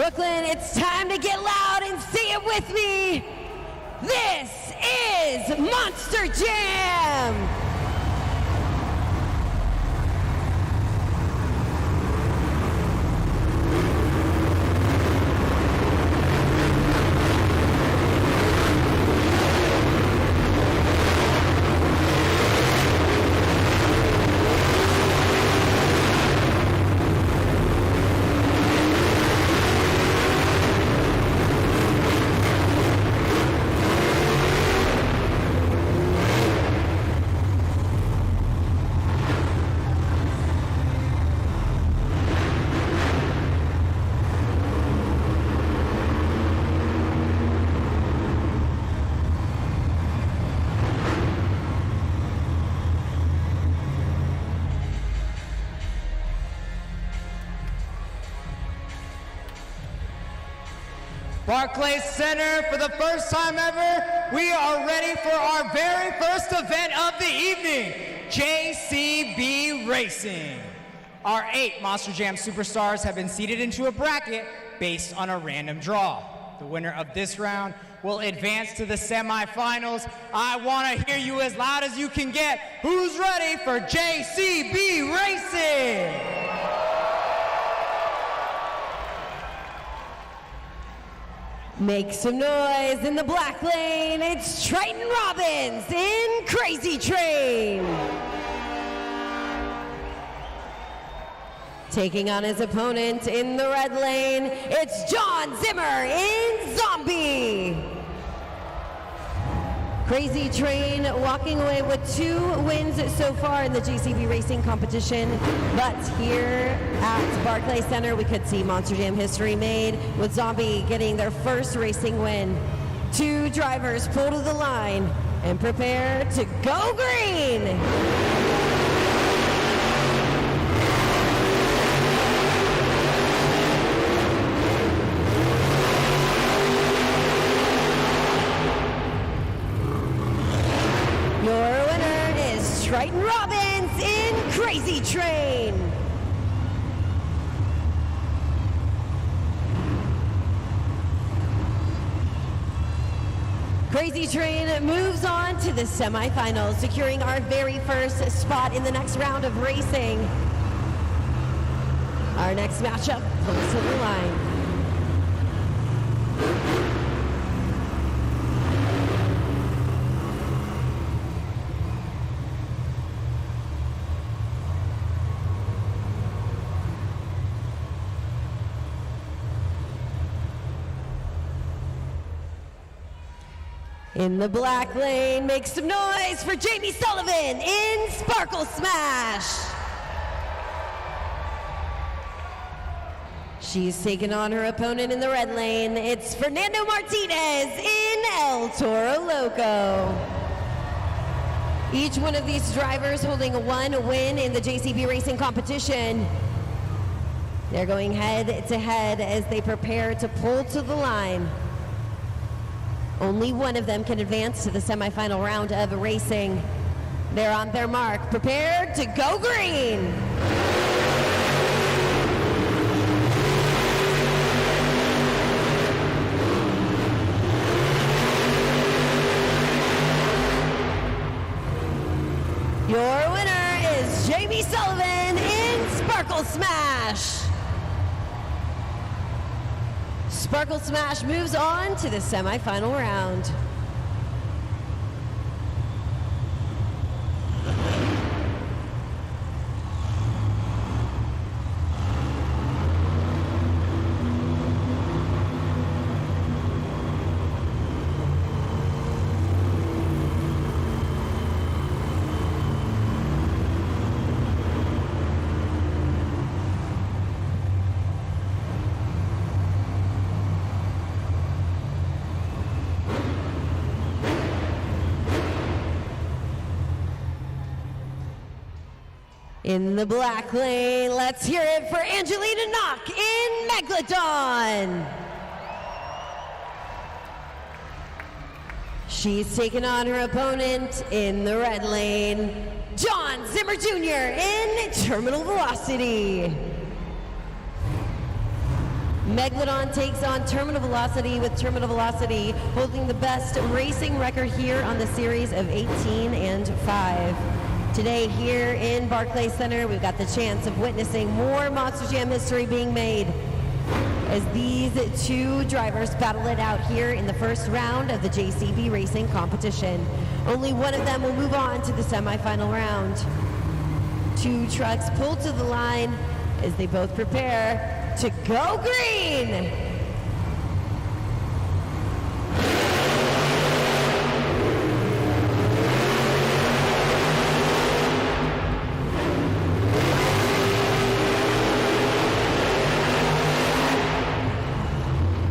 Brooklyn, it's time to get loud and say it with me. This is Monster Jam! Barclays Center, for the first time ever, we are ready for our very first event of the evening, JCB Racing. Our 8 Monster Jam superstars have been seated into a bracket based on a random draw. The winner of this round will advance to the semifinals. I want to hear you as loud as you can get. Who's ready for JCB Racing? Make some noise in the black lane. It's Triton Robbins in Crazy Train. Taking on his opponent in the red lane, it's John Zimmer in Zombie. Crazy Train walking away with 2 wins so far in the JCB Racing competition, but here at Barclays Center we could see Monster Jam history made with Zombie getting their first racing win. 2 drivers pull to the line and prepare to go green. Your winner is Triton Robbins in Crazy Train. Crazy Train moves on to the semifinals, securing our very first spot in the next round of racing. Our next matchup comes to the line. In the black lane, make some noise for Jamie Sullivan in Sparkle Smash. She's taken on her opponent in the red lane. It's Fernando Martinez in El Toro Loco. Each one of these drivers holding 1 win in the JCB Racing competition. They're going head to head as they prepare to pull to the line. Only one of them can advance to the semifinal round of racing. They're on their mark, prepared to go green. Your winner is Jamie Sullivan in Sparkle Smash. Sparkle Smash moves on to the semifinal round. In the black lane, let's hear it for Angelina Knock in Megalodon. She's taken on her opponent in the red lane, John Zimmer Jr. in Terminal Velocity. Megalodon takes on Terminal Velocity, with Terminal Velocity holding the best racing record here on the series of 18-5. Today here in Barclays Center, we've got the chance of witnessing more Monster Jam history being made as these two drivers battle it out here in the first round of the JCB Racing competition. Only one of them will move on to the semifinal round. Two trucks pull to the line as they both prepare to go green.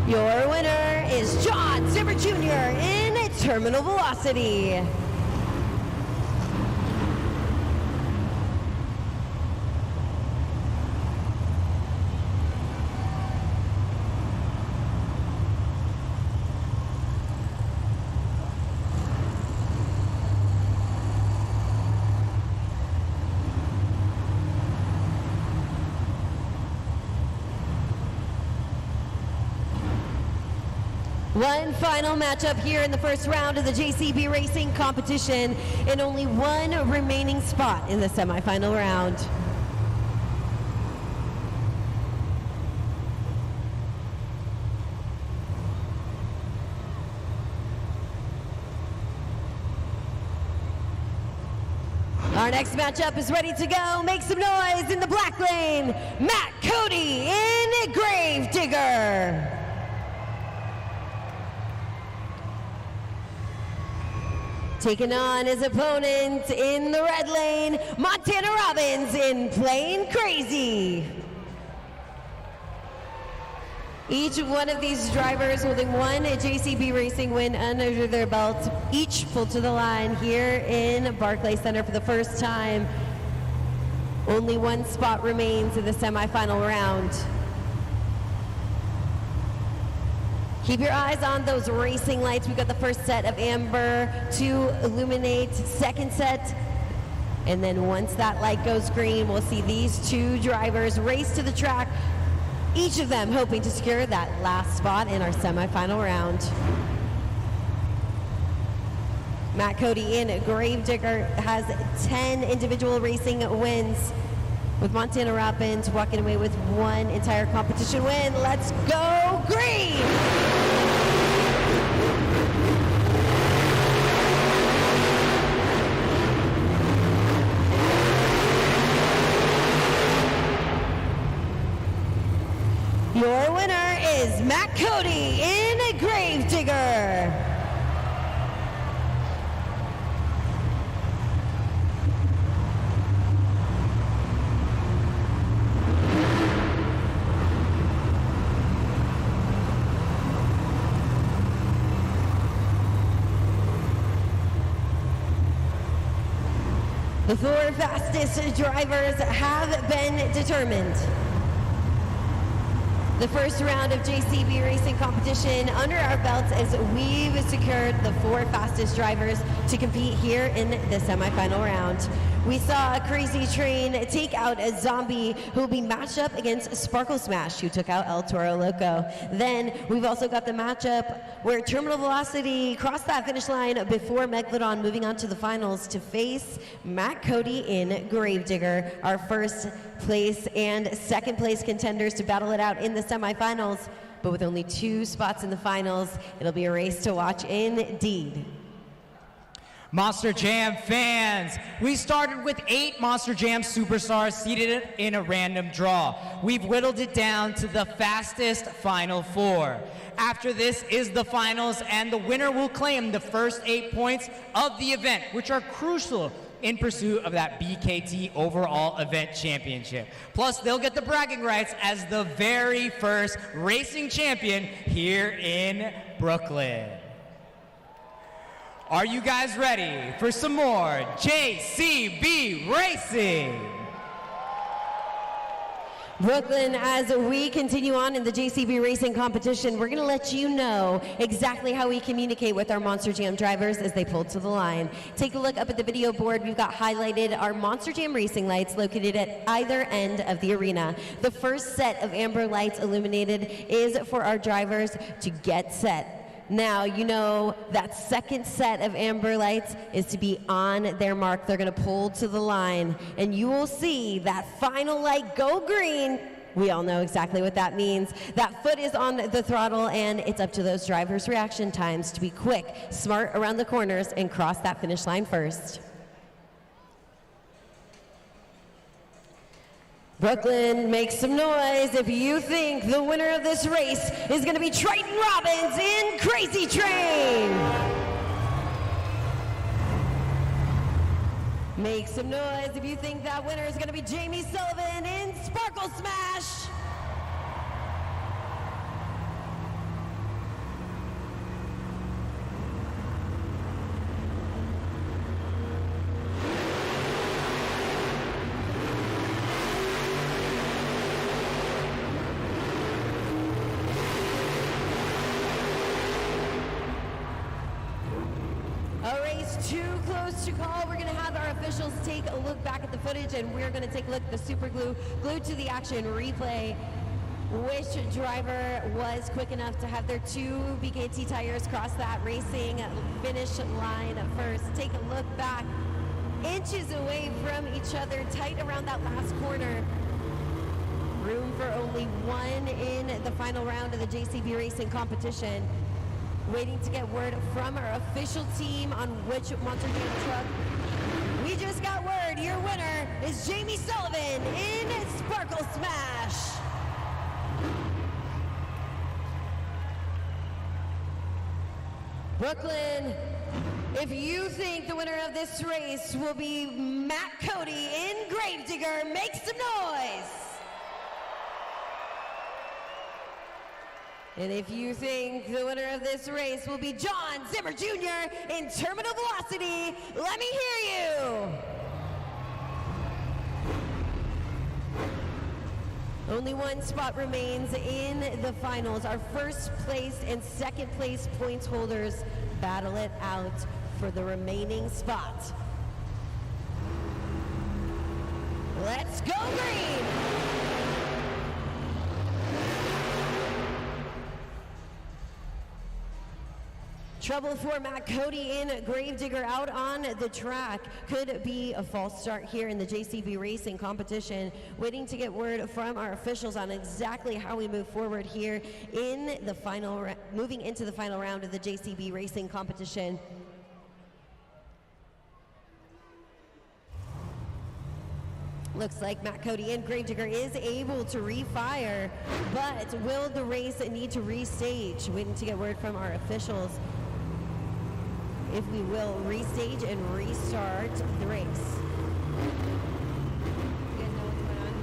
Your winner is John Zimmer Jr. in Terminal Velocity. One final matchup here in the first round of the JCB Racing competition, and only one remaining spot in the semifinal round. Our next matchup is ready to go. Make some noise in the black lane. Matt Cody in Gravedigger. Taking on his opponent in the red lane, Montana Robbins in Plain Crazy. Each one of these drivers holding one JCB Racing win under their belt, each pulled to the line here in Barclays Center for the first time. Only one spot remains in the semifinal round. Keep your eyes on those racing lights. We've got the first set of amber to illuminate, second set, and then once that light goes green, we'll see these two drivers race to the track, each of them hoping to secure that last spot in our semifinal round. Matt Cody in Gravedigger has 10 individual racing wins, with Montana Robbins walking away with one entire competition win. Let's go green! Your winner is Matt Cody in Gravedigger. The four fastest drivers have been determined. The first round of JCB Racing competition under our belts as we've secured the four fastest drivers to compete here in the semifinal round. We saw Crazy Train take out a Zombie who will be matched up against Sparkle Smash, who took out El Toro Loco. Then we've also got the matchup where Terminal Velocity crossed that finish line before Megalodon, moving on to the finals to face Matt Cody in Gravedigger, our first place and second place contenders to battle it out in the semifinals. But with only two spots in the finals, it'll be a race to watch indeed. Monster Jam fans, we started with 8 Monster Jam superstars seated in a random draw. We've whittled it down to the fastest final 4. After this is the finals, and the winner will claim the first 8 points of the event, which are crucial in pursuit of that BKT overall event championship. Plus, they'll get the bragging rights as the very first racing champion here in Brooklyn. Are you guys ready for some more JCB Racing? Brooklyn, as we continue on in the JCB Racing competition, we're going to let you know exactly how we communicate with our Monster Jam drivers as they pull to the line. Take a look up at the video board. We've got highlighted our Monster Jam racing lights located at either end of the arena. The first set of amber lights illuminated is for our drivers to get set. Now, you know that second set of amber lights is to be on their mark. They're going to pull to the line, and you will see that final light go green. We all know exactly what that means. That foot is on the throttle, and it's up to those drivers' reaction times to be quick, smart around the corners, and cross that finish line first. Brooklyn, make some noise if you think the winner of this race is going to be Triton Robbins in Crazy Train. Make some noise if you think that winner is going to be Jamie Sullivan in Sparkle Smash. Too close to call. We're going to have our officials take a look back at the footage, and we're going to take a look at the super glue glued to the action replay. Which driver was quick enough to have their two BKT tires cross that racing finish line first? Take a look back. Inches away from each other, tight around that last corner. Room for only one in the final round of the JCB Racing competition. Waiting to get word from our official team on which Monster Jam truck. We just got word. Your winner is Jamie Sullivan in Sparkle Smash. Brooklyn, if you think the winner of this race will be Matt Cody in Gravedigger, make some noise. And if you think the winner of this race will be John Zimmer Jr. in Terminal Velocity, let me hear you. Only one spot remains in the finals. Our first place and second place points holders battle it out for the remaining spot. Let's go green! Trouble for Matt Cody in Gravedigger out on the track. Could be a false start here in the JCB Racing competition. Waiting to get word from our officials on exactly how we move forward here in the final, moving into the final round of the JCB Racing competition. Looks like Matt Cody in Gravedigger is able to refire, but will the race need to restage? Waiting to get word from our officials if we will restage and restart the race. You guys know what's going on?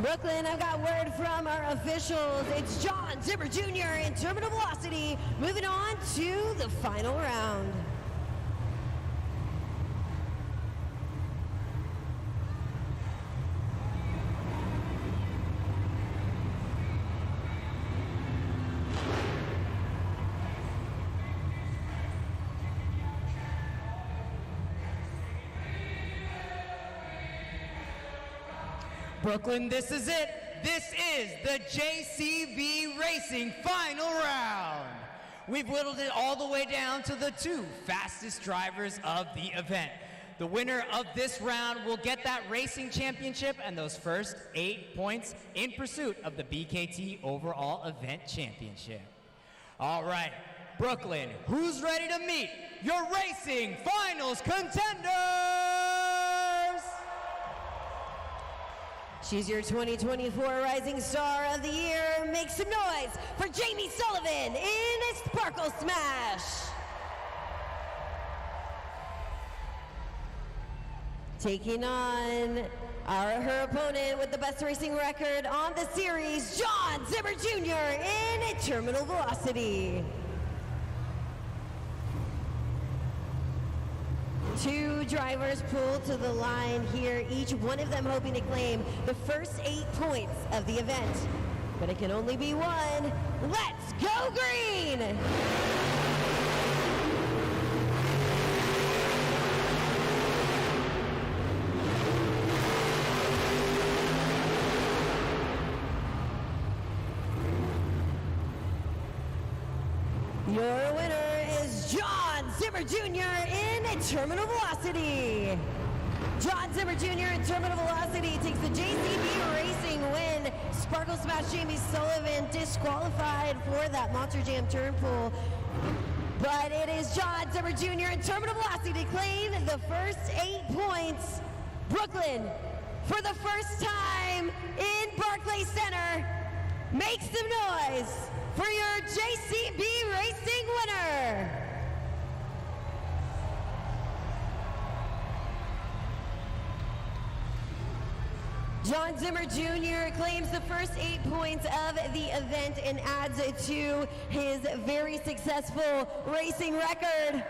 Brooklyn, I've got word from our officials. It's John Zimmer Jr. in Terminal Velocity, moving on to the final round. Brooklyn, this is it. This is the JCB Racing final round. We've whittled it all the way down to the two fastest drivers of the event. The winner of this round will get that racing championship and those first 8 points in pursuit of the BKT overall event championship. All right, Brooklyn, who's ready to meet your racing finals contenders? She's your 2024 Rising Star of the Year. Make some noise for Jamie Sullivan in Sparkle Smash. Taking on her opponent with the best racing record on the series, John Zimmer Jr. in Terminal Velocity. Two drivers pull to the line here, each one of them hoping to claim the first 8 points of the event. But it can only be one. Let's go green! Your winner is John Zimmer Jr. in Terminal Velocity. John Zimmer Jr. in Terminal Velocity takes the JCB Racing win. Sparkle Smash Jamie Sullivan disqualified for that Monster Jam turn pull. But it is John Zimmer Jr. in Terminal Velocity to claim the first 8 points. Brooklyn, for the first time in Barclays Center, make some noise for your JCB Racing winner. John Zimmer Jr. claims the first 8 points of the event and adds it to his very successful racing record.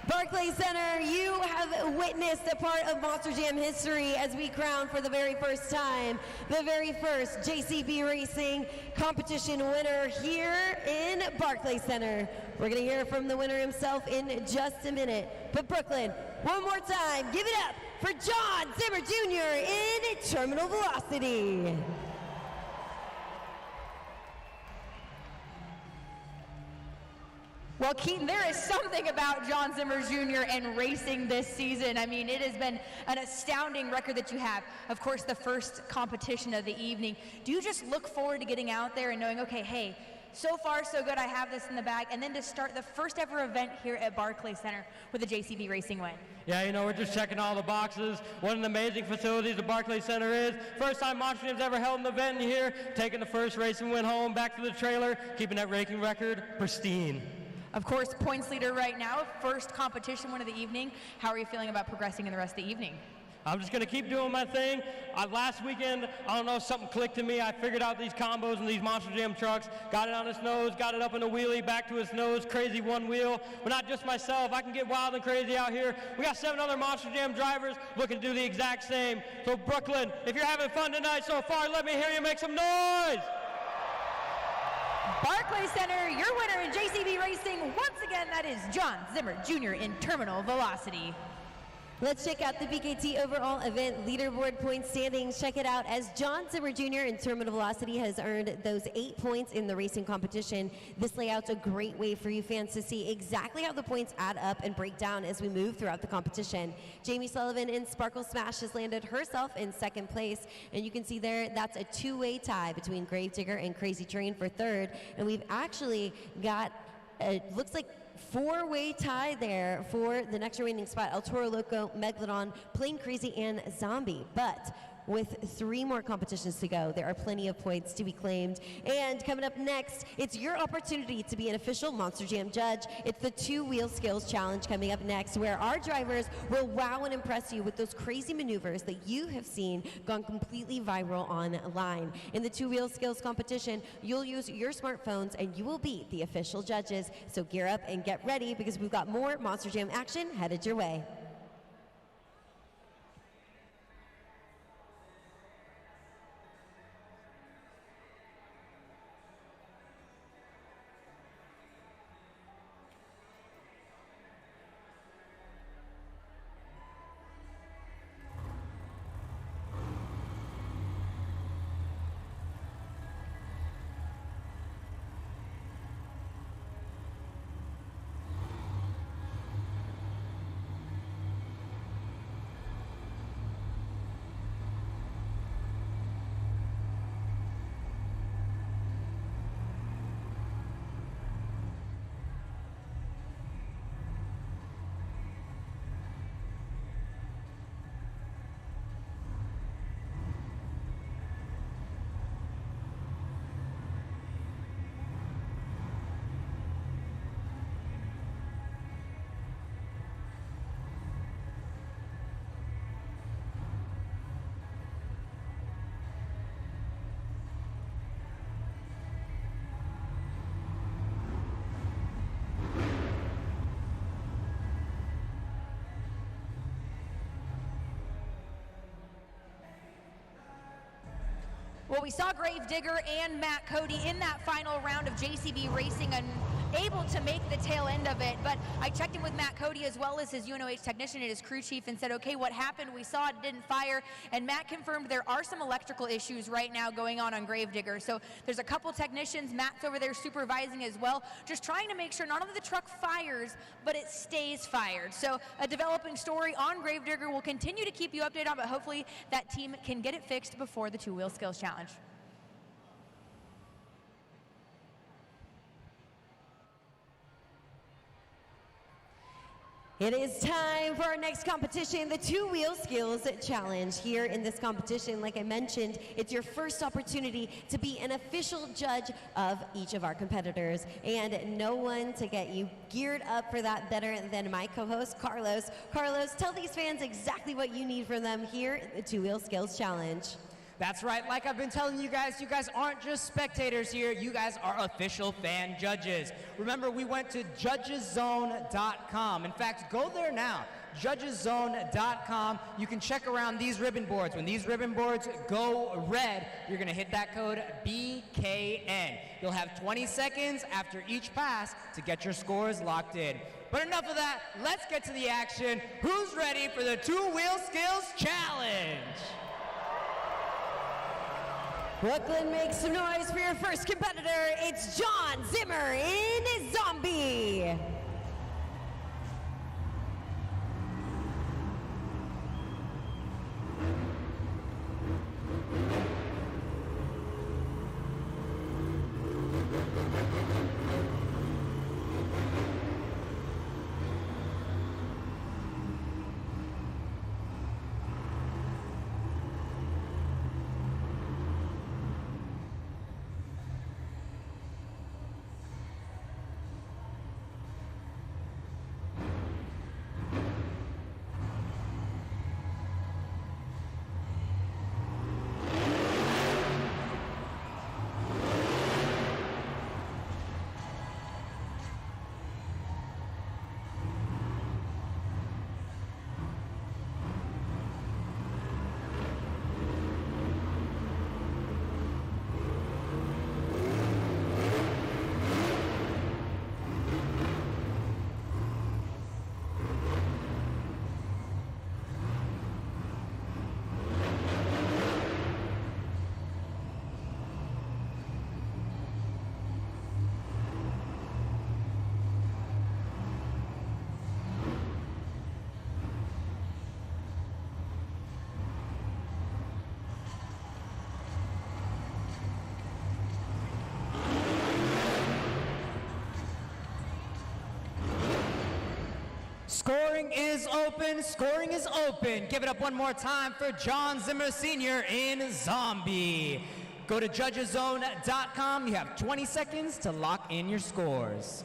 Barclays Center, you have witnessed a part of Monster Jam history as we crown for the very first time the very first JCB Racing competition winner here in Barclays Center. We're going to hear from the winner himself in just a minute. But Brooklyn, one more time, give it up for John Zimmer Jr. in Terminal Velocity. Well, Keaton, there is something about John Zimmer Jr. and racing this season. I mean, it has been an astounding record that you have. Of course, the first competition of the evening. Do you just look forward to getting out there and knowing, okay, hey, so far so good, I have this in the bag, and then to start the first ever event here at Barclays Center with a JCB Racing win? Yeah, you know, we're just checking all the boxes. What an amazing facility the Barclays Center is. First time Monster Jam's ever held an event in here, taking the first racing win home, back to the trailer, keeping that racing record pristine. Of course, points leader right now, first competition win of the evening. How are you feeling about progressing in the rest of the evening? I'm just going to keep doing my thing. Last weekend, I don't know, something clicked in me. I figured out these combos and these Monster Jam trucks, got it on its nose, got it up in a wheelie, back to its nose, crazy one wheel. But not just myself. I can get wild and crazy out here. We got 7 other Monster Jam drivers looking to do the exact same. So Brooklyn, if you're having fun tonight so far, let me hear you make some noise. Barclays Center, your winner in JCB Racing. Once again, that is John Zimmer Jr. in Terminal Velocity. Let's check out the BKT overall event leaderboard point standings. Check it out as John Zimmer Jr. in Terminal Velocity has earned those 8 points in the racing competition. This layout's a great way for you fans to see exactly how the points add up and break down as we move throughout the competition. Jamie Sullivan in Sparkle Smash has landed herself in 2nd place, and you can see there that's a 2-way tie between Gravedigger and Crazy Train for 3rd, and we've actually got it looks like 4-way tie there for the next remaining spot. El Toro Loco, Megalodon, Plain Crazy, and Zombie. But with 3 more competitions to go, there are plenty of points to be claimed. And coming up next, it's your opportunity to be an official Monster Jam judge. It's the 2-Wheel Skills Challenge coming up next, where our drivers will wow and impress you with those crazy maneuvers that you have seen gone completely viral online. In the 2-Wheel Skills competition, you'll use your smartphones and you will beat the official judges. So gear up and get ready, because we've got more Monster Jam action headed your way. Well, we saw Gravedigger and Matt Cody in that final round of JCB Racing and able to make the tail end of it, but I checked in with Matt Cody as well as his UNOH technician and his crew chief and said, okay, what happened? We saw it didn't fire, and Matt confirmed there are some electrical issues right now going on Gravedigger. So there's a couple technicians, Matt's over there supervising as well, just trying to make sure not only the truck fires, but it stays fired. So a developing story on Gravedigger. We'll continue to keep you updated on, but hopefully that team can get it fixed before the two-wheel skills challenge. It is time for our next competition, the Two-Wheel Skills Challenge. Here in this competition, like I mentioned, it's your first opportunity to be an official judge of each of our competitors. And no one to get you geared up for that better than my co-host, Carlos. Carlos, tell these fans exactly what you need from them here at the Two-Wheel Skills Challenge. That's right, like I've been telling you guys aren't just spectators here, you guys are official fan judges. Remember, we went to judgeszone.com. In fact, go there now, judgeszone.com. You can check around these ribbon boards. When these ribbon boards go red, you're gonna hit that code BKN. You'll have 20 seconds after each pass to get your scores locked in. But enough of that, let's get to the action. Who's ready for the Two-Wheel Skills Challenge? Brooklyn, make some noise for your first competitor. It's John Zimmer in Zombie. Scoring is open, scoring is open. Give it up one more time for John Zimmer Sr. in Zombie. Go to judgeszone.com. You have 20 seconds to lock in your scores.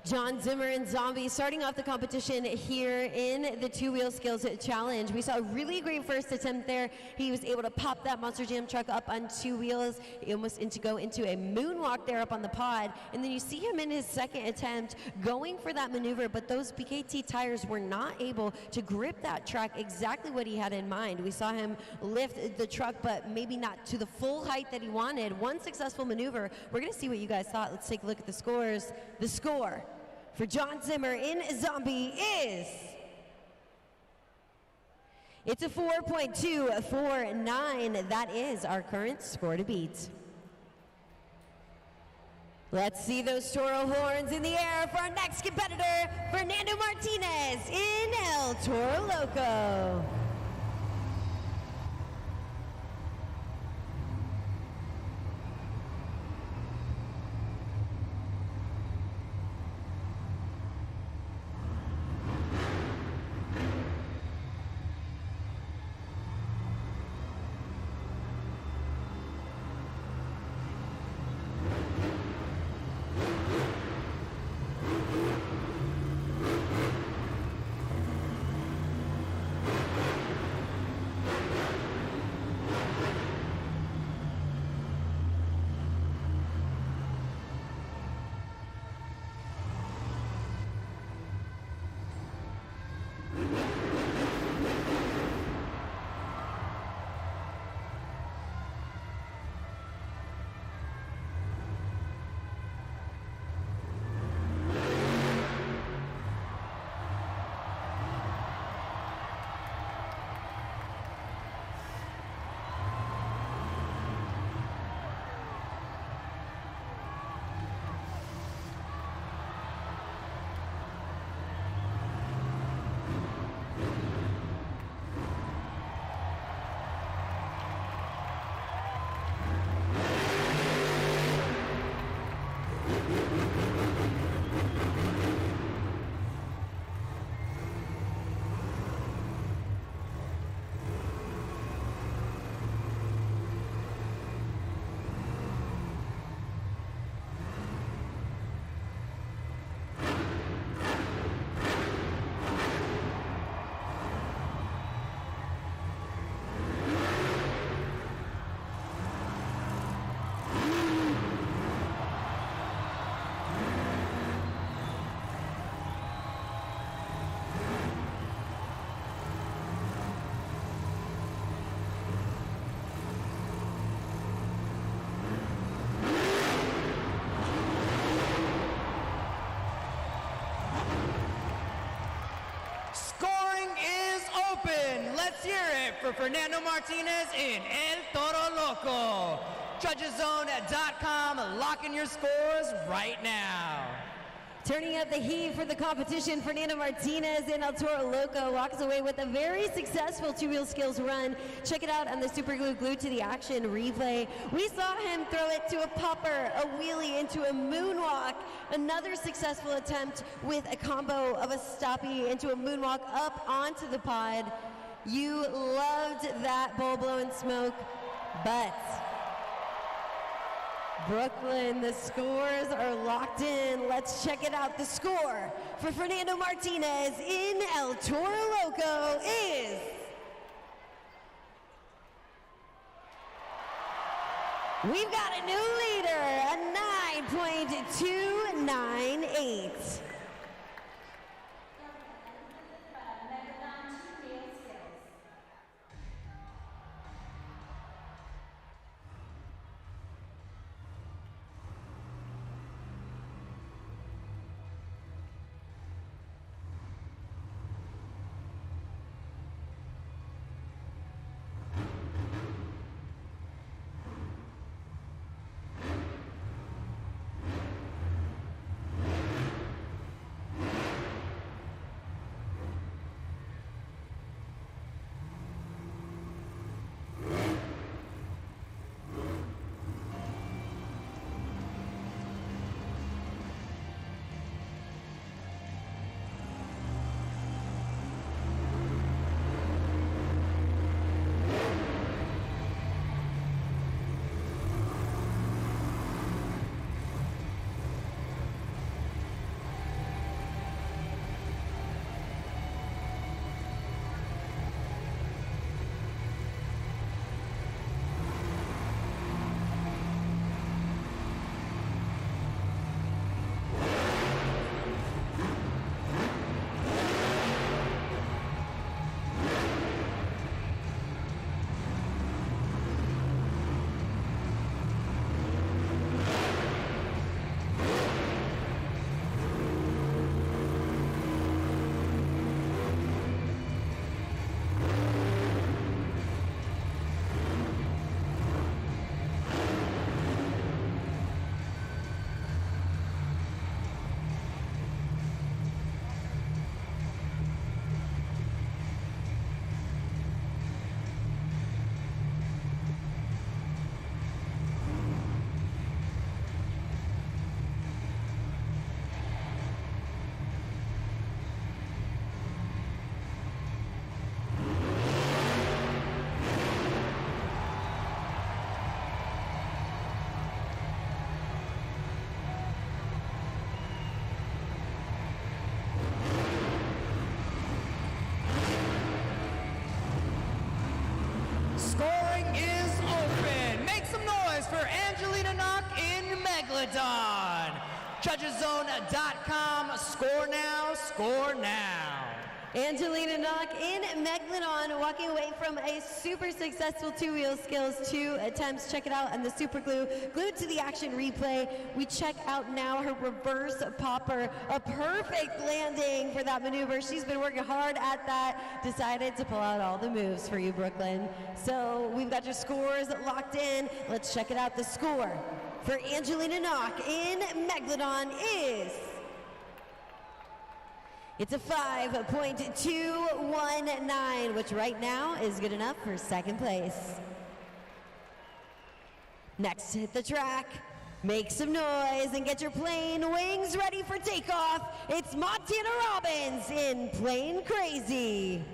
John Zimmer and Zombie starting off the competition here in the Two-Wheel Skills Challenge. We saw a really great first attempt there. He was able to pop that Monster Jam truck up on two wheels, almost go into a moonwalk there up on the pod. And then you see him in his second attempt going for that maneuver, but those PKT tires were not able to grip that truck exactly what he had in mind. We saw him lift the truck, but maybe not to the full height that he wanted. One successful maneuver. We're gonna see what you guys thought. Let's take a look at the scores. The score for John Zimmer in Zombie is, it's a 4.249. That is our current score to beat. Let's see those Toro horns in the air for our next competitor, Fernando Martinez in El Toro Loco. open. Let's hear it for Fernando Martinez in El Toro Loco. JudgesZone.com, locking your scores right now. Turning up the heat for the competition, Fernando Martinez in El Toro Loco walks away with a very successful two-wheel skills run. Check it out on the Super Glue Glued to the Action replay. We saw him throw it to a popper, a wheelie, into a moonwalk. Another successful attempt with a combo of a stoppie into a moonwalk up onto the pod. You loved that bowl blowing smoke, but Brooklyn, the scores are locked in. Let's check it out. The score for Fernando Martinez in El Toro Loco is we've got a new leader, a 9.298. Megalodon. JudgesZone.com, score now, score now. Angelina Knock in Megalodon, walking away from a super successful two-wheel skills, 2 attempts. Check it out on the Super Glue Glued to the Action replay. We check out now her reverse popper, a perfect landing for that maneuver. She's been working hard at that, decided to pull out all the moves for you, Brooklyn. So we've got your scores locked in. Let's check it out. The score for Angelina Knock in Megalodon is... it's a 5.219, which right now is good enough for second place. Next, hit the track, make some noise, and get your plane wings ready for takeoff. It's Montana Robbins in Plane Crazy.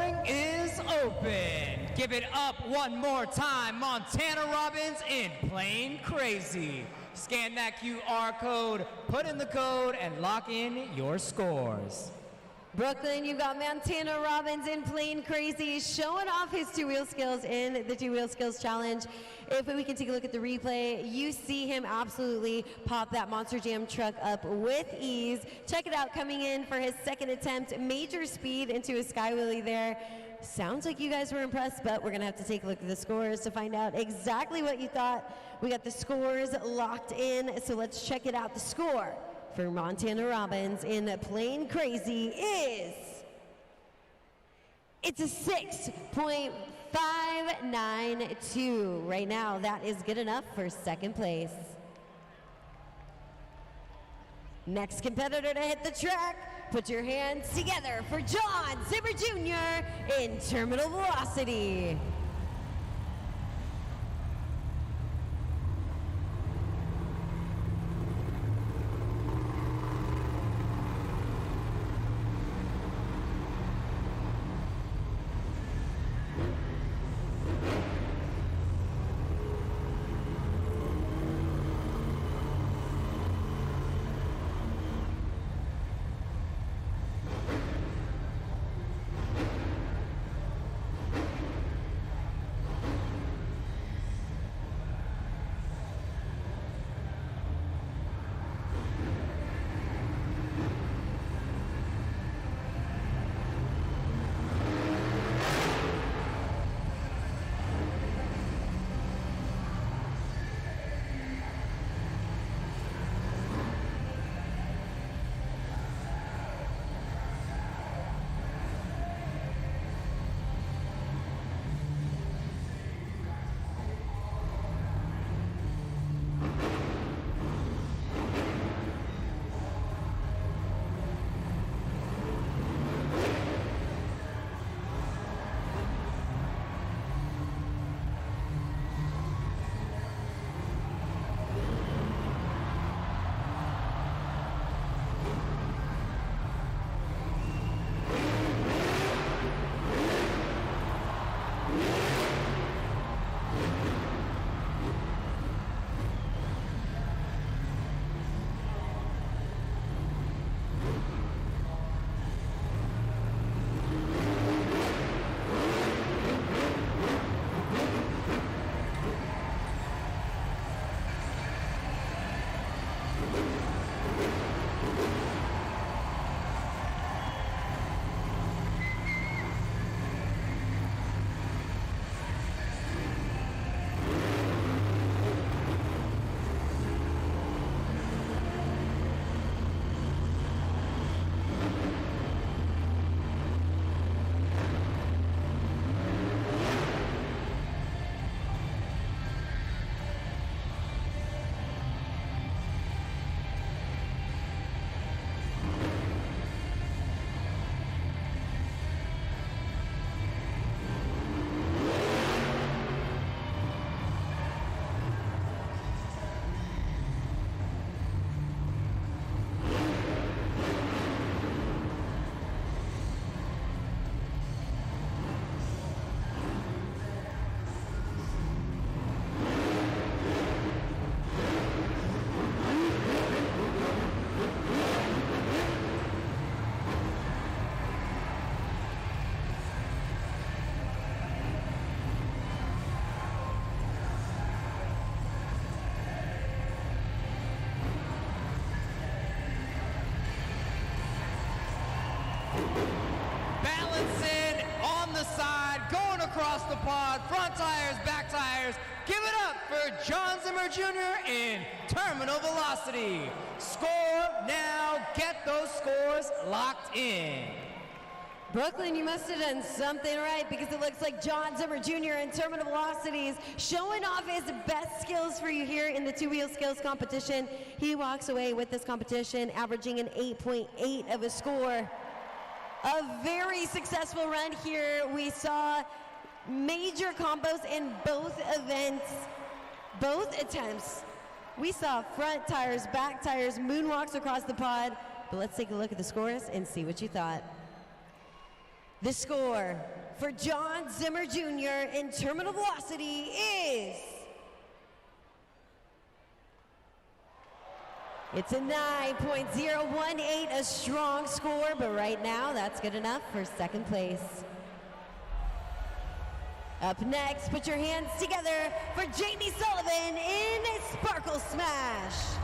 scoring is open. Give it up one more time, Montana Robbins in Plain Crazy. Scan that QR code, put in the code, and lock in your scores. Brooklyn, you've got Montana Robbins in Plain Crazy showing off his two-wheel skills in the two-wheel skills challenge. If we can take a look at the replay, you see him absolutely pop that Monster Jam truck up with ease. Check it out, coming in for his second attempt, major speed into a sky wheelie there. Sounds like you guys were impressed, but we're gonna have to take a look at the scores to find out exactly what you thought. We got the scores locked in, so let's check it out. The score for Montana Robbins in Plain Crazy is, it's a 6.592. Right now, that is good enough for second place. Next competitor to hit the track, put your hands together for John Zimmer Jr. in Terminal Velocity. across the pod, front tires, back tires. Give it up for John Zimmer Jr. in Terminal Velocity. Score now, get those scores locked in. Brooklyn, you must have done something right because it looks like John Zimmer Jr. in Terminal Velocities showing off his best skills for you here in the two-wheel skills competition. He walks away with this competition averaging an 8.8 of a score. A very successful run here. We saw major combos in both events, both attempts. We saw front tires, back tires, moonwalks across the pod. But let's take a look at the scores and see what you thought. The score for John Zimmer Jr. in terminal velocity is... It's a 9.018, a strong score, but right now that's good enough for second place. Up next, put your hands together for Jamie Sullivan in Sparkle Smash.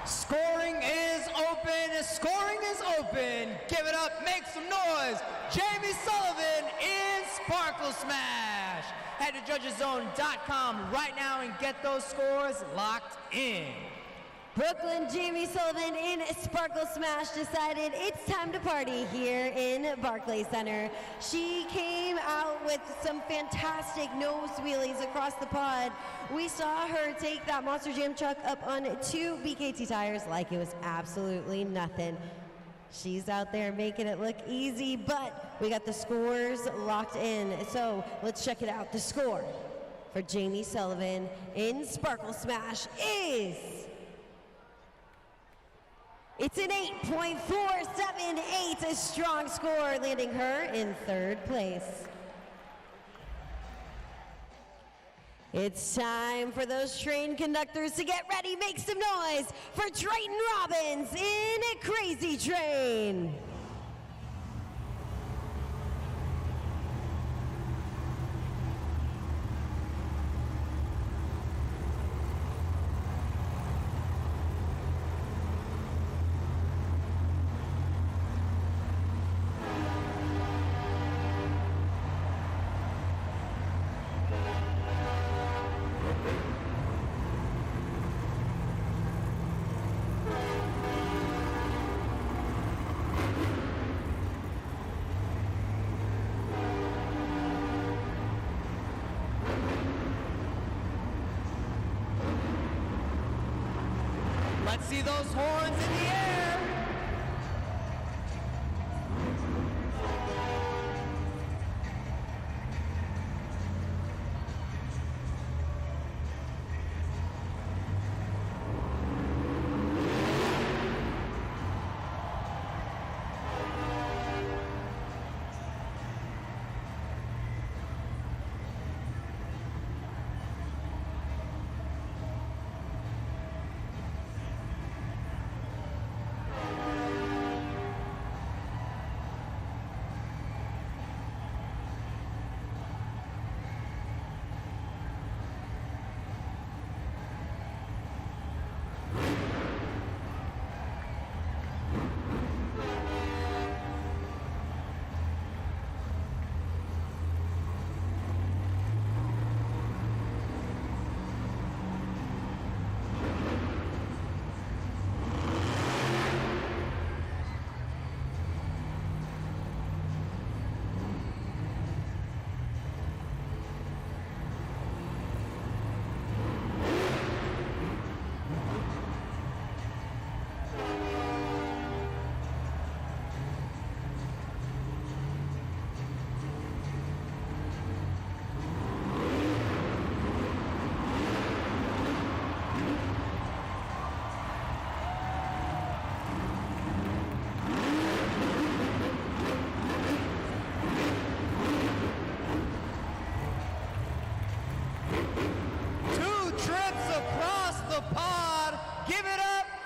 Scoring is open. Scoring is open. Give it up. Make some noise. Jamie Sullivan in Sparkle Smash. Head to judgeszone.com right now and get those scores locked in. Brooklyn Jamie Sullivan in Sparkle Smash decided it's time to party here in Barclays Center. She came out with some fantastic nose wheelies across the pod. We saw her take that Monster Jam truck up on 2 BKT tires like it was absolutely nothing. She's out there making it look easy, but we got the scores locked in. So let's check it out. The score for Jamie Sullivan in Sparkle Smash is... It's an 8.478, a strong score, landing her in third place. It's time for those train conductors to get ready. Make some noise for Triton Robbins in Crazy Train. Let's see those horns in the air.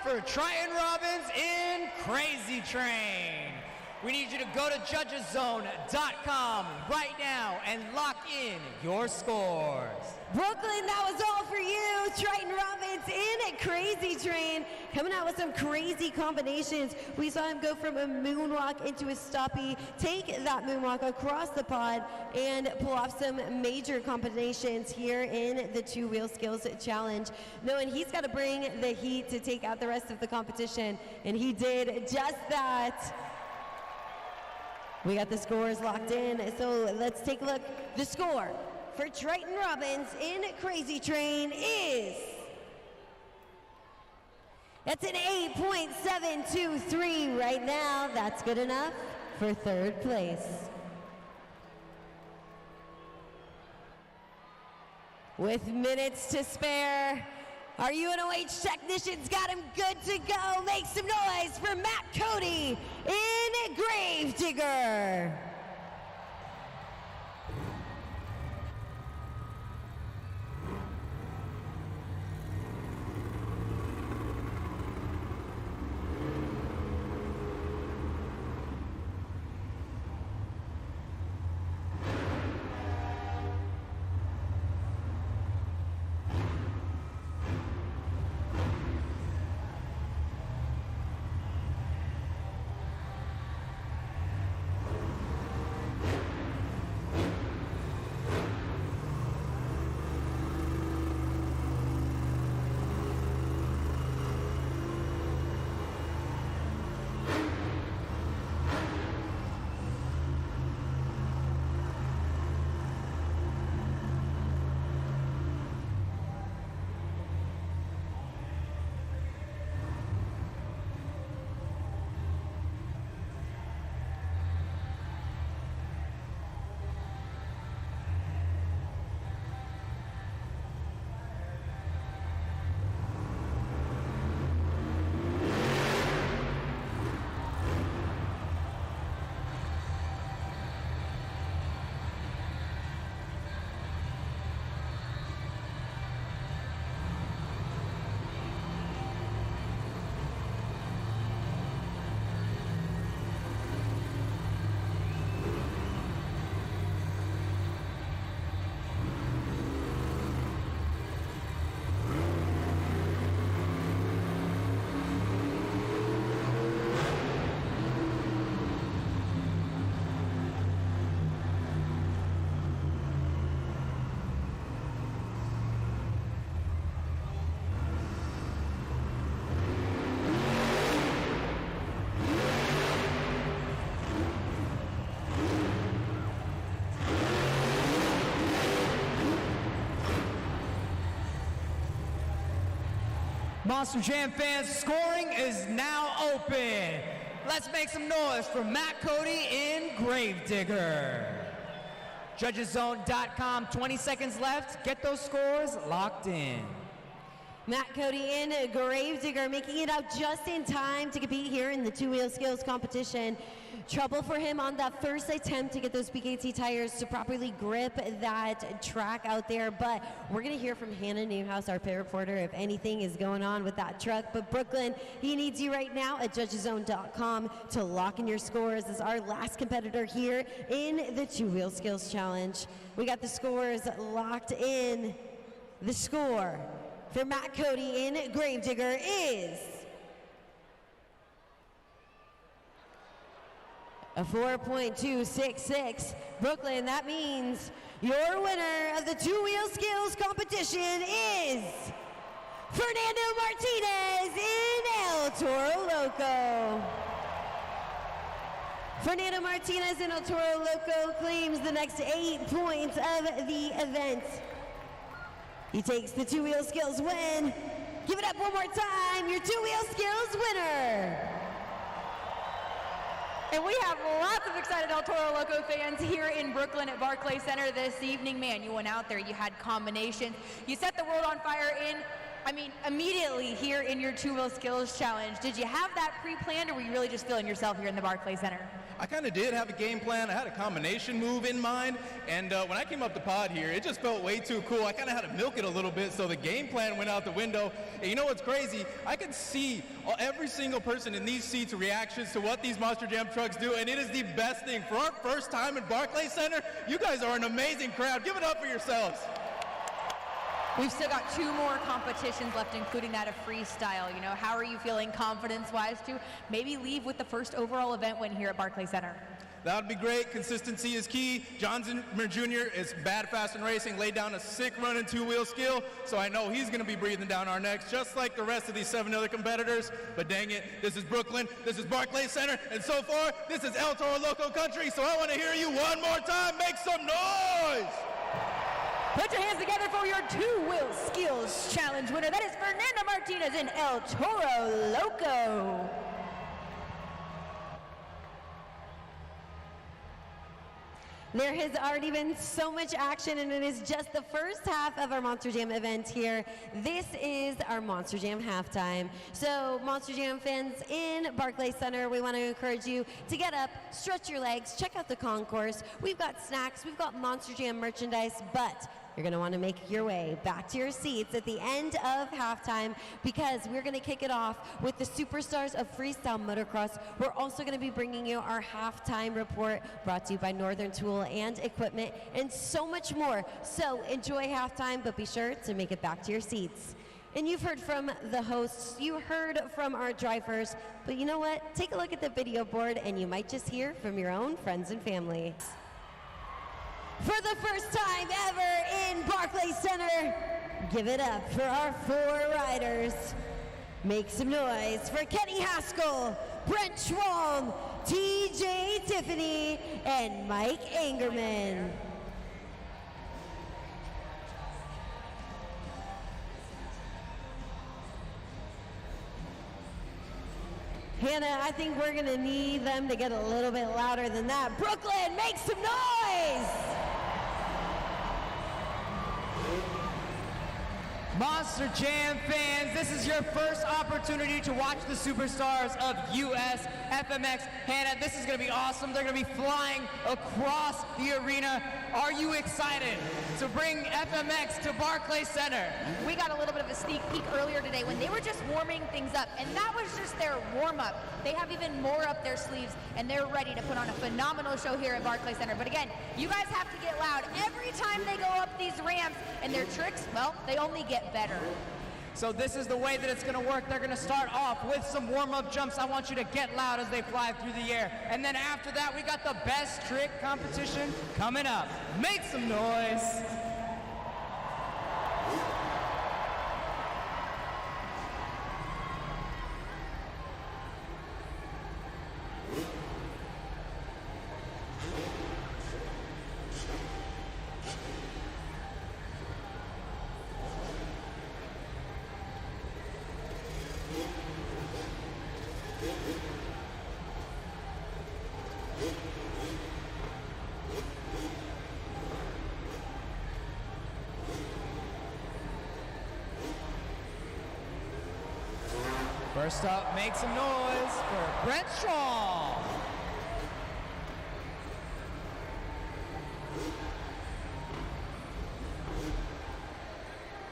for Triton Robbins in Crazy Train. We need you to go to judgeszone.com right now and lock in your scores. Brooklyn, that was all for you. Triton Robbins in Crazy Train, coming out with some crazy combinations. We saw him go from a moonwalk into a stoppie, take that moonwalk across the pod, and pull off some major combinations here in the Two Wheel Skills Challenge, knowing he's got to bring the heat to take out the rest of the competition, and he did just that. We got the scores locked in, so let's take a look. The score for Triton Robbins in Crazy Train is, that's an 8.723 right now. That's good enough for third place. With minutes to spare, our UNOH technicians got him good to go. Make some noise for Matt Cody in Gravedigger. Monster Jam fans, scoring is now open. Let's make some noise for Matt Cody in Gravedigger. Judgeszone.com, 20 seconds left. Get those scores locked in. Matt Cody in Gravedigger, making it out just in time to compete here in the Two Wheel Skills competition. Trouble for him on that first attempt to get those BKT tires to properly grip that track out there, but we're going to hear from Hannah Newhouse, our pit reporter, if anything is going on with that truck. But Brooklyn, he needs you right now at judgeszone.com to lock in your scores as our last competitor here in the Two Wheel Skills Challenge. We got the scores locked in. The score for Matt Cody in Gravedigger is a 4.266. Brooklyn, that means your winner of the Two Wheel Skills competition is Fernando Martinez in El Toro Loco. Fernando Martinez in El Toro Loco claims the next 8 points of the event. He takes the Two Wheel Skills win. Give it up one more time, your Two Wheel Skills winner. And we have lots of excited El Toro Loco fans here in Brooklyn at Barclays Center this evening. Man, you went out there, you had combinations. You set the world on fire in I mean, immediately here in your two-wheel skills challenge, did you have that pre-planned, or were you really just feeling yourself here in the Barclays Center? I kind of did have a game plan. I had a combination move in mind, and when I came up the pod here, it just felt way too cool. I kind of had to milk it a little bit, so the game plan went out the window. And you know what's crazy? I could see every single person in these seats' reactions to what these Monster Jam trucks do, and it is the best thing. For our first time in Barclays Center, you guys are an amazing crowd. Give it up for yourselves. We've still got 2 more competitions left, including that of freestyle. You know, how are you feeling confidence-wise to maybe leave with the first overall event win here at Barclays Center? That would be great. Consistency is key. John Zimmer Jr. is bad, fast, and racing. Laid down a sick running two-wheel skill, so I know he's going to be breathing down our necks, just like the rest of these 7 other competitors. But dang it, this is Brooklyn, this is Barclays Center, and so far, this is El Toro Loco country, so I want to hear you one more time. Make some noise! Put your hands together for your two-wheel skills challenge winner. That is Fernando Martinez in El Toro Loco. There has already been so much action, and it is just the first half of our Monster Jam event here. This is our Monster Jam halftime. So Monster Jam fans in Barclays Center, we want to encourage you to get up, stretch your legs, check out the concourse. We've got snacks, we've got Monster Jam merchandise, but you're going to want to make your way back to your seats at the end of halftime, because we're going to kick it off with the superstars of freestyle motocross. We're also going to be bringing you our halftime report, brought to you by Northern Tool and Equipment, and so much more. So enjoy halftime, but be sure to make it back to your seats. And you've heard from the hosts, you heard from our drivers, but you know what? Take a look at the video board, and you might just hear from your own friends and family. For the first time ever in Barclays Center, give it up for our 4 riders. Make some noise for Kenny Haskell, Brent Schwalm, TJ Tiffany, and Mike Angerman. Hannah, I think we're going to need them to get a little bit louder than that. Brooklyn, make some noise! Monster Jam fans, this is your first opportunity to watch the superstars of US FMX. Hannah, this is going to be awesome. They're going to be flying across the arena. Are you excited to bring FMX to Barclays Center? We got a little bit of a sneak peek earlier today when they were just warming things up, and that was just their warm-up. They have even more up their sleeves, and they're ready to put on a phenomenal show here at Barclays Center. But again, you guys have to get loud every time they go up these ramps, and their tricks, well, they only get better. So this is the way that it's going to work. They're going to start off with some warm-up jumps. I want you to get loud as they fly through the air. And then after that, we got the best trick competition coming up. Make some noise. First up, make some noise for Brent Strong.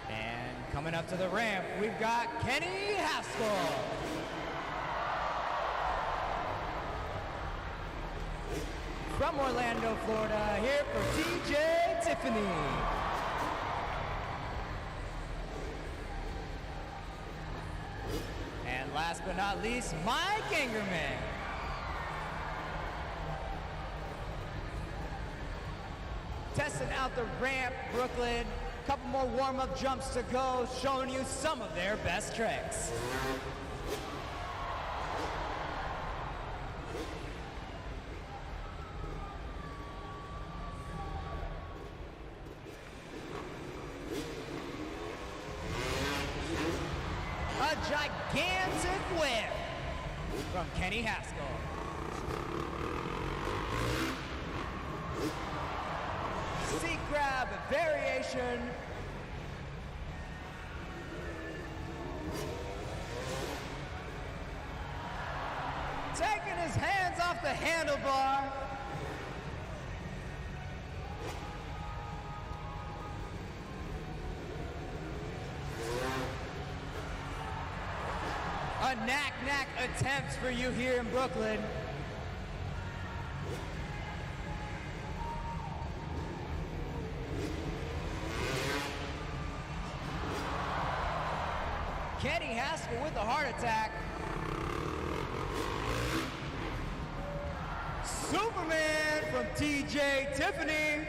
And coming up to the ramp, we've got Kenny Haskell. From Orlando, Florida, here for TJ Tiffany. And last but not least, Mike Angerman. Testing out the ramp, Brooklyn. Couple more warm-up jumps to go, showing you some of their best tricks. A gigantic whip from Kenny Haskell. Seat grab variation. his hands off the handlebar. A knack attempts for you here in Brooklyn. Kenny Haskell with a heart attack. Superman from TJ Tiffany.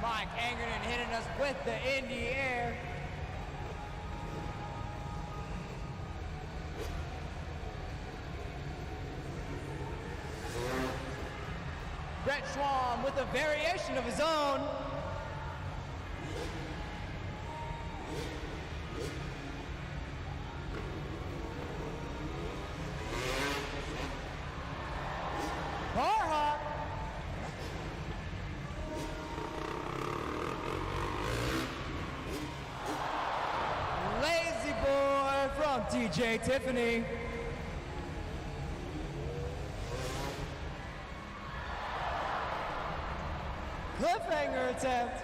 Mike Angerton hitting us with the in the air. Brett Schwam with a variation of his own. Barhawk. Lazy boy from TJ Tiffany. Cliffhanger attempt.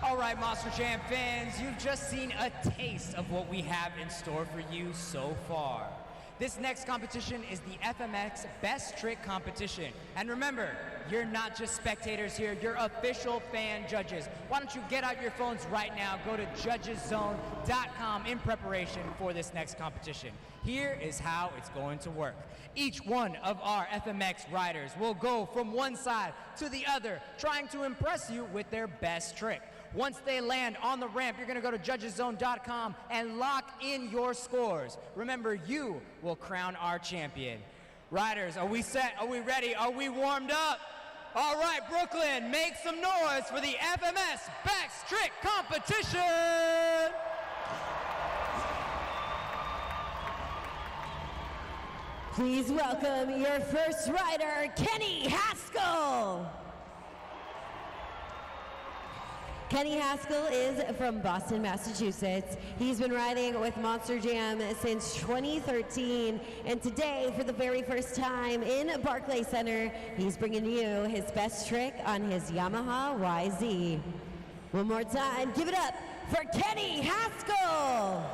All right, Monster Jam fans, you've just seen a taste of what we have in store for you so far. This next competition is the FMX Best Trick Competition. And remember, you're not just spectators here, you're official fan judges. Why don't you get out your phones right now, go to judgeszone.com in preparation for this next competition. Here is how it's going to work. Each one of our FMX riders will go from one side to the other, trying to impress you with their best trick. Once they land on the ramp, you're gonna go to judgeszone.com and lock in your scores. Remember, you will crown our champion. Riders, are we set? Are we ready? Are we warmed up? All right, Brooklyn, make some noise for the FMS Best Trick Competition! Please welcome your first rider, Kenny Haskell. Kenny Haskell is from Boston, Massachusetts. He's been riding with Monster Jam since 2013, and today, for the very first time in Barclays Center, he's bringing you his best trick on his Yamaha YZ. One more time, give it up for Kenny Haskell!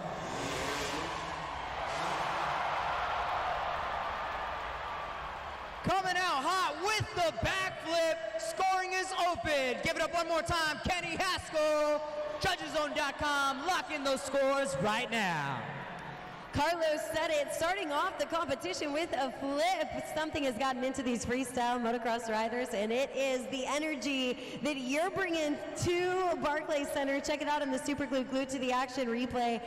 Coming out hot with the backflip. Scoring is open. Give it up one more time. Kenny Haskell. Judgeszone.com. Lock in those scores right now. Carlos said it, starting off the competition with a flip. Something has gotten into these freestyle motocross riders, and it is the energy that you're bringing to Barclays Center. Check it out in the Super Glued to the Action replay.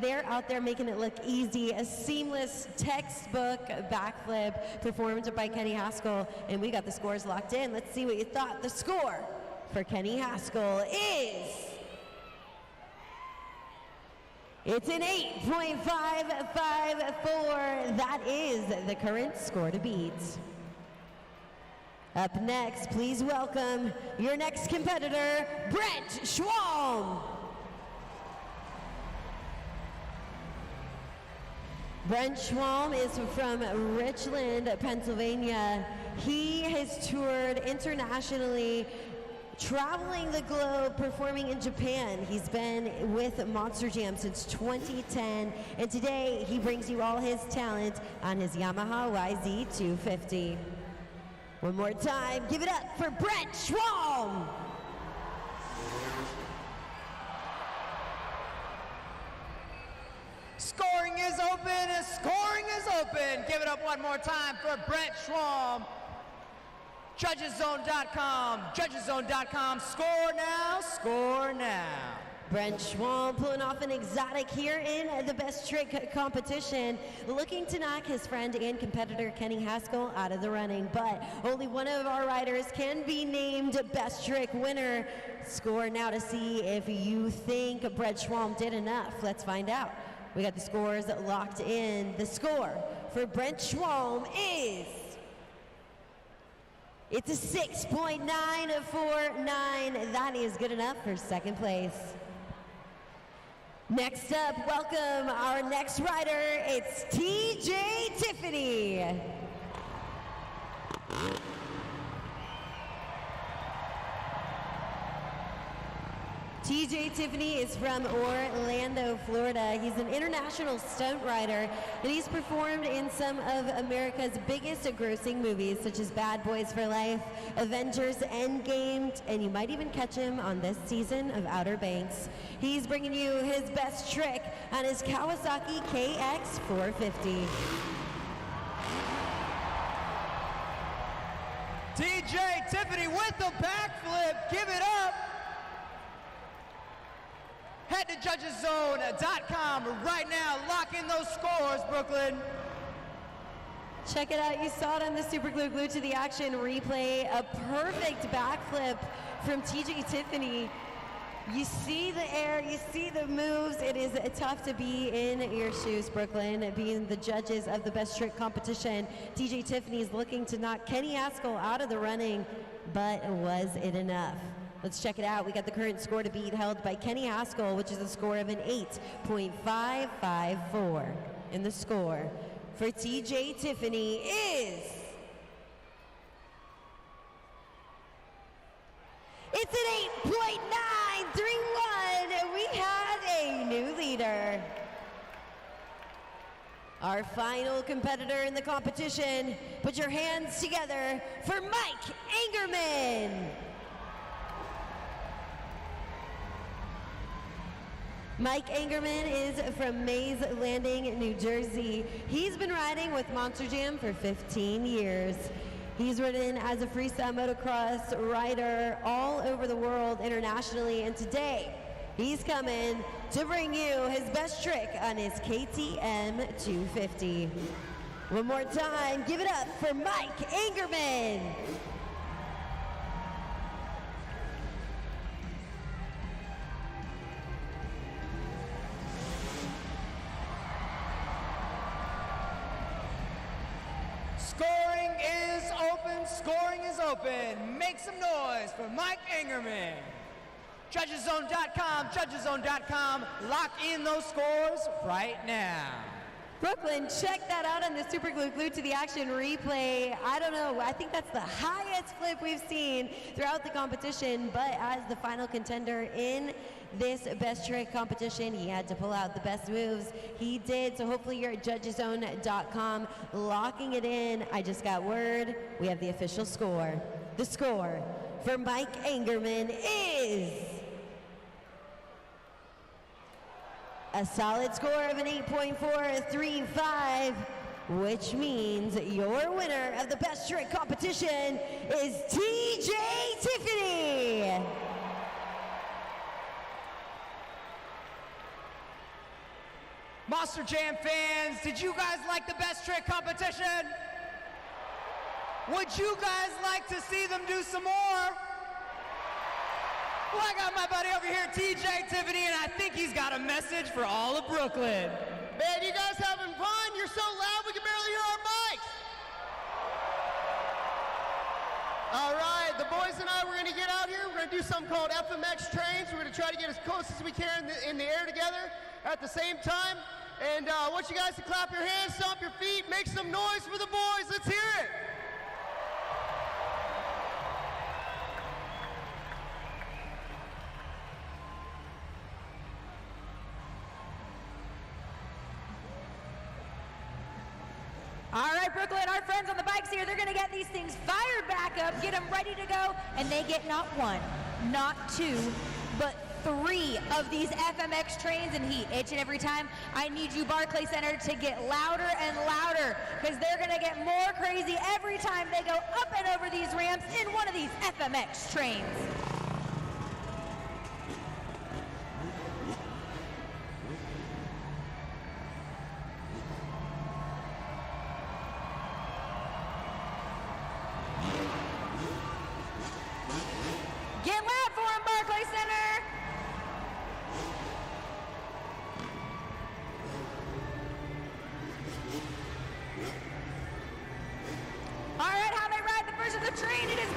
They're out there making it look easy. A seamless textbook backflip performed by Kenny Haskell, and we got the scores locked in. Let's see what you thought. The score for Kenny Haskell is... it's an 8.554. That is the current score to beat. Up next, please welcome your next competitor, Brett Schwam. Brent Schwam is from Richland, Pennsylvania. He has toured internationally, traveling the globe, performing in Japan. He's been with Monster Jam since 2010, and today he brings you all his talent on his Yamaha YZ250. One more time, give it up for Brett Schwam! Scoring is open, scoring is open. Give it up one more time for Brett Schwam. Judgeszone.com, judgeszone.com. Score now, score now. Brent Schwalm pulling off an exotic here in the best trick competition, looking to knock his friend and competitor Kenny Haskell out of the running. But only one of our riders can be named best trick winner. Score now to see if you think Brent Schwalm did enough. Let's find out. We got the scores locked in. The score for Brent Schwalm is... it's a 6.949. That is good enough for second place. Next up, welcome our next rider. It's TJ Tiffany. TJ Tiffany is from Orlando, Florida. He's an international stunt rider, and he's performed in some of America's biggest grossing movies, such as Bad Boys for Life, Avengers Endgame, and you might even catch him on this season of Outer Banks. He's bringing you his best trick on his Kawasaki KX450. TJ Tiffany with the backflip. Give it up. Head to judgeszone.com right now. Lock in those scores, Brooklyn. Check it out. You saw it on the Super Glue Glued to the Action replay. A perfect backflip from TJ Tiffany. You see the air, you see the moves. It is tough to be in your shoes, Brooklyn, being the judges of the best trick competition. TJ Tiffany is looking to knock Kenny Haskell out of the running, but was it enough? Let's check it out. We got the current score to beat held by Kenny Haskell, which is a score of an 8.554. And the score for TJ Tiffany is... it's an 8.931. We have a new leader. Our final competitor in the competition. Put your hands together for Mike Angerman. Mike Angerman is from Mays Landing, New Jersey. He's been riding with Monster Jam for 15 years. He's ridden as a freestyle motocross rider all over the world internationally, and today he's coming to bring you his best trick on his KTM 250. One more time, give it up for Mike Angerman. Scoring is open, scoring is open. Make some noise for Mike Angerman. Judgeszone.com, lock in those scores right now. Brooklyn, check that out on the Super Glue Glued to the Action replay. I don't know, I think that's the highest flip we've seen throughout the competition, but as the final contender in this best trick competition, he had to pull out the best moves. He did, so hopefully you're at judgeszone.com locking it in. I just got word, we have the official score. The score for Mike Angerman is a solid score of an 8.435, which means your winner of the best trick competition is TJ Tiffany. Monster Jam fans, did you guys like the best trick competition? Would you guys like to see them do some more? Well, I got my buddy over here, TJ Tiffany, and I think he's got a message for all of Brooklyn. Man, you guys having fun? You're so loud we can barely hear our mics. All right, the boys and I, we're going to get out here. We're going to do something called FMX trains. We're going to try to get as close as we can in the air together at the same time. And I want you guys to clap your hands, stomp your feet, make some noise for the boys. Let's hear it. All right, Brooklyn, our friends on the bikes here, they're going to get these things fired back up, get them ready to go, and they get not one, not two, but 3 of these FMX trains in heat. Each and every time, I need you, Barclay Center, to get louder and louder, because they're going to get more crazy every time they go up and over these ramps in one of these FMX trains.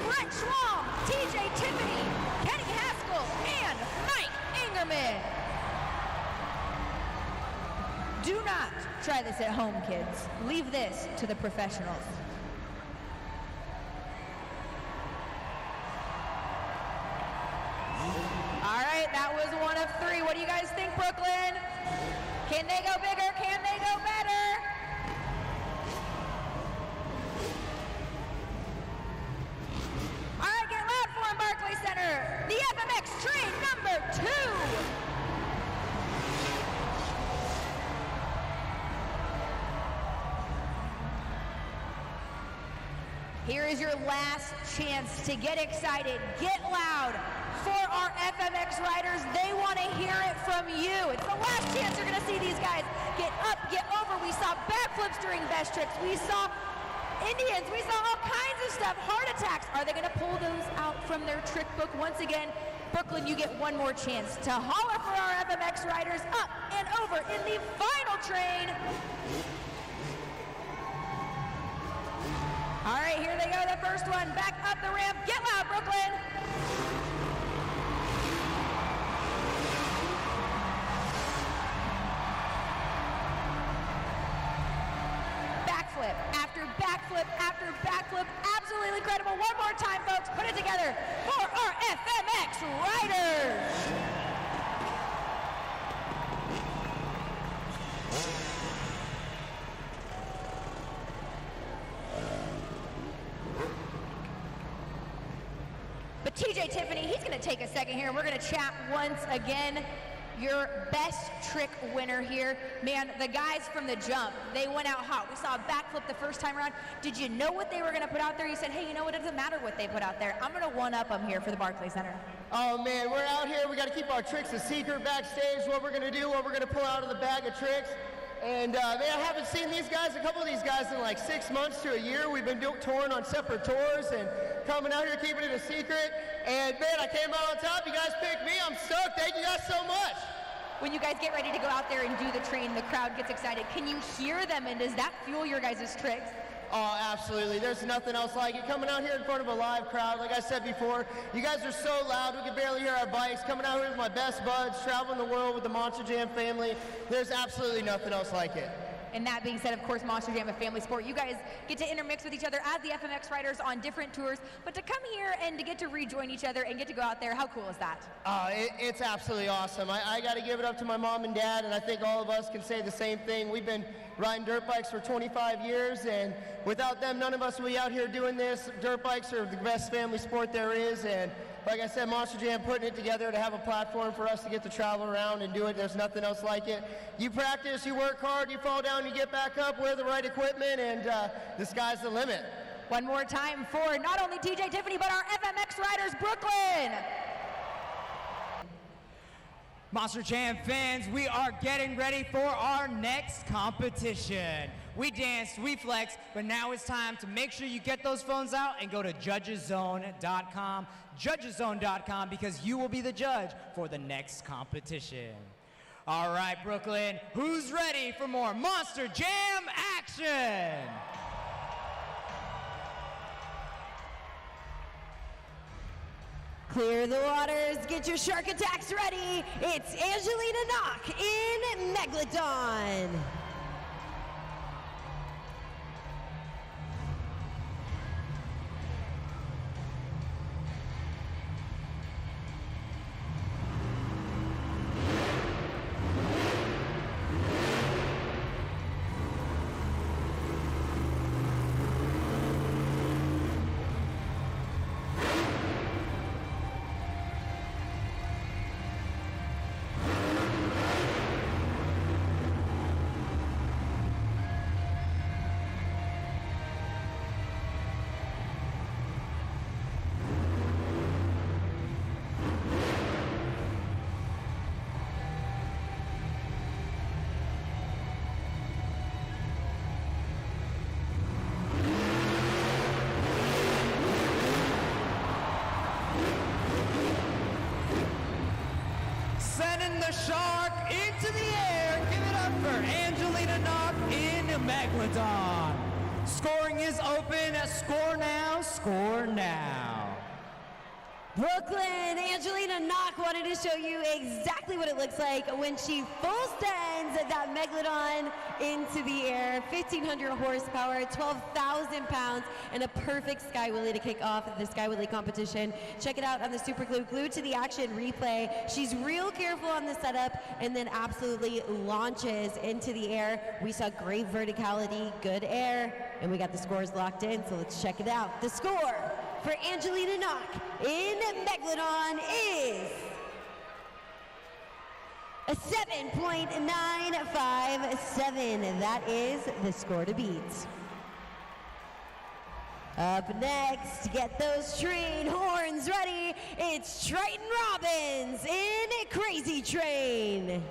Brent Schwam, TJ Tiffany, Kenny Haskell, and Mike Ingerman. Do not try this at home, kids. Leave this to the professionals. All right, that was one of three. What do you guys think, Brooklyn? Can they go bigger? Can they go better? All right, get loud for him, Barclays Center. The FMX train number 2. Here is your last chance to get excited, get loud for our FMX riders. They want to hear it from you. It's the last chance you're going to see these guys get up, get over. We saw backflips during best tricks. We saw Indians. We saw all kinds of stuff, heart attacks. Are they going to pull those out from their trick book? Once again, Brooklyn, you get one more chance to holler for our FMX riders up and over in the final train. All right, here they go, the first one. Back up the ramp. Get loud, Brooklyn. Backflip after backflip after backflip. Absolutely incredible. One more time, folks. Put it together for our FMX riders. But TJ Tiffany, he's going to take a second here, and we're going to chat once again. Your best trick winner here. Man, the guys from the jump, they went out hot. We saw a backflip the first time around. Did you know what they were going to put out there? You said, hey, you know what? It doesn't matter what they put out there. I'm going to one-up them here for the Barclays Center. Oh man, we're out here. We got to keep our tricks a secret backstage. What we're going to do, what we're going to pull out of the bag of tricks. And man, I haven't seen these guys, a couple of these guys in like 6 months to a year. We've been touring on separate tours and coming out here keeping it a secret. And man, I came out on top. You guys picked me. I'm stoked. Thank you guys so much. When you guys get ready to go out there and do the train, the crowd gets excited. Can you hear them, and does that fuel your guys' tricks? Oh, absolutely. There's nothing else like it. Coming out here in front of a live crowd, like I said before, you guys are so loud, we can barely hear our bikes. Coming out here with my best buds, traveling the world with the Monster Jam family, there's absolutely nothing else like it. And that being said, of course, Monster Jam, a family sport. You guys get to intermix with each other as the FMX riders on different tours, but to come here and to get to rejoin each other and get to go out there, how cool is that? It's absolutely awesome. I got to give it up to my mom and dad, and I think all of us can say the same thing. We've been riding dirt bikes for 25 years, and without them, none of us would be out here doing this. Dirt bikes are the best family sport there is, and like I said, Monster Jam putting it together to have a platform for us to get to travel around and do it. There's nothing else like it. You practice, you work hard, you fall down, you get back up, wear the right equipment, and the sky's the limit. One more time for not only TJ Tiffany, but our FMX riders, Brooklyn. Monster Jam fans, we are getting ready for our next competition. We danced, we flexed, but now it's time to make sure you get those phones out and go to judgeszone.com, judgeszone.com, because you will be the judge for the next competition. All right, Brooklyn, who's ready for more Monster Jam action? Clear the waters, get your shark attacks ready. It's Angelina Knock in Megalodon. Sending the shark into the air. Give it up for Angelina Knock in Megalodon. Scoring is open. Score now, score now. Brooklyn, Angelina Knock wanted to show you exactly what it looks like when she full sends that Megalodon into the air. 1,500 horsepower, 12,000 pounds, and a perfect Sky Wheelie to kick off the Sky Wheelie competition. Check it out on the Super Glue Glued to the Action replay. She's real careful on the setup and then absolutely launches into the air. We saw great verticality, good air, and we got the scores locked in, so let's check it out. The score for Angelina Knock in Megalodon is a 7.957. That is the score to beat. Up next, get those train horns ready. It's Triton Robbins in Crazy Train.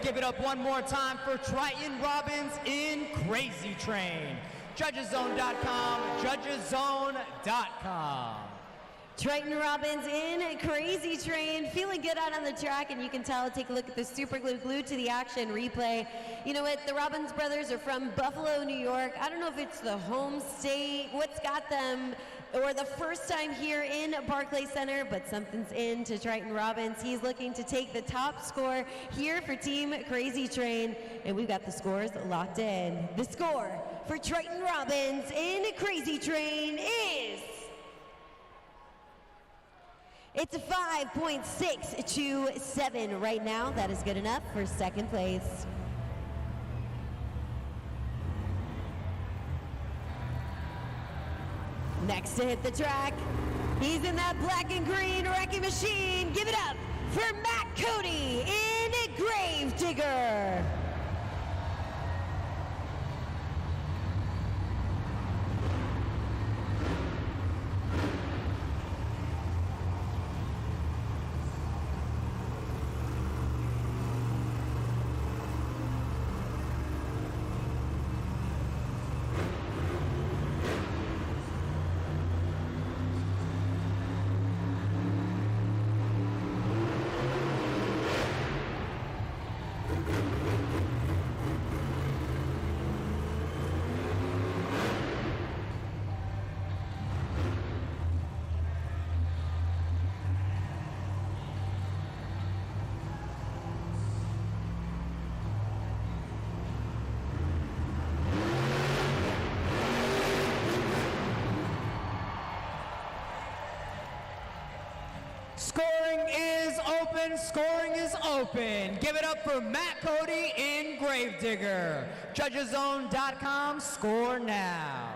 Give it up one more time for Triton Robbins in Crazy Train. JudgesZone.com, JudgesZone.com. Triton Robbins in Crazy Train, feeling good out on the track, and you can tell. Take a look at the Super Glue Glued to the Action replay. You know what? The Robbins brothers are from Buffalo, New York. I don't know if it's the home state, what's got them, or the first time here in Barclays Center, but something's in to Triton Robbins. He's looking to take the top score here for Team Crazy Train, and we've got the scores locked in. The score for Triton Robbins in Crazy Train is... it's a 5.627 right now. That is good enough for second place. Next to hit the track, he's in that black and green wrecking machine. Give it up for Matt Cody in Gravedigger. Scoring is open, scoring is open. Give it up for Matt Cody in Gravedigger. JudgesZone.com, score now.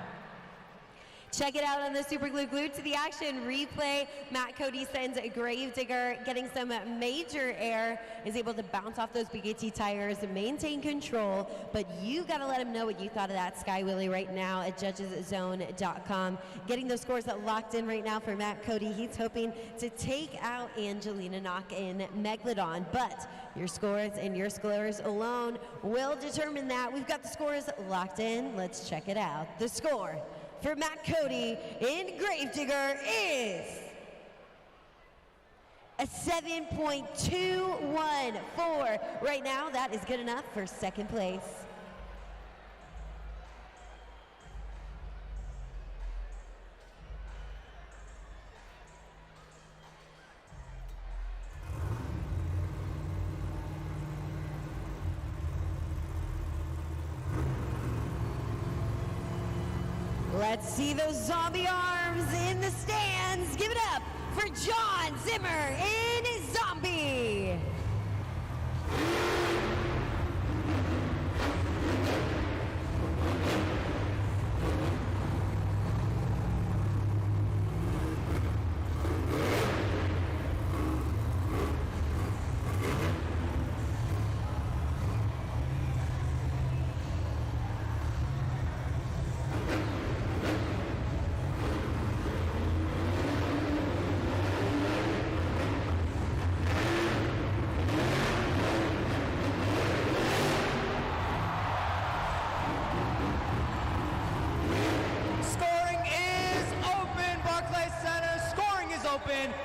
Check it out on the Super Glue Glued to the Action replay. Matt Cody sends a Gravedigger, getting some major air, is able to bounce off those Bugatti tires, maintain control, but you got to let him know what you thought of that Sky Wheelie right now at judgeszone.com. Getting those scores locked in right now for Matt Cody. He's hoping to take out Angelina Knock in Megalodon, but your scores and your scores alone will determine that. We've got the scores locked in. Let's check it out. The score for Matt Cody in Gravedigger is a 7.214. Right now, that is good enough for second place. Let's see those zombie arms in the stands. Give it up for John Zimmer in Zombie.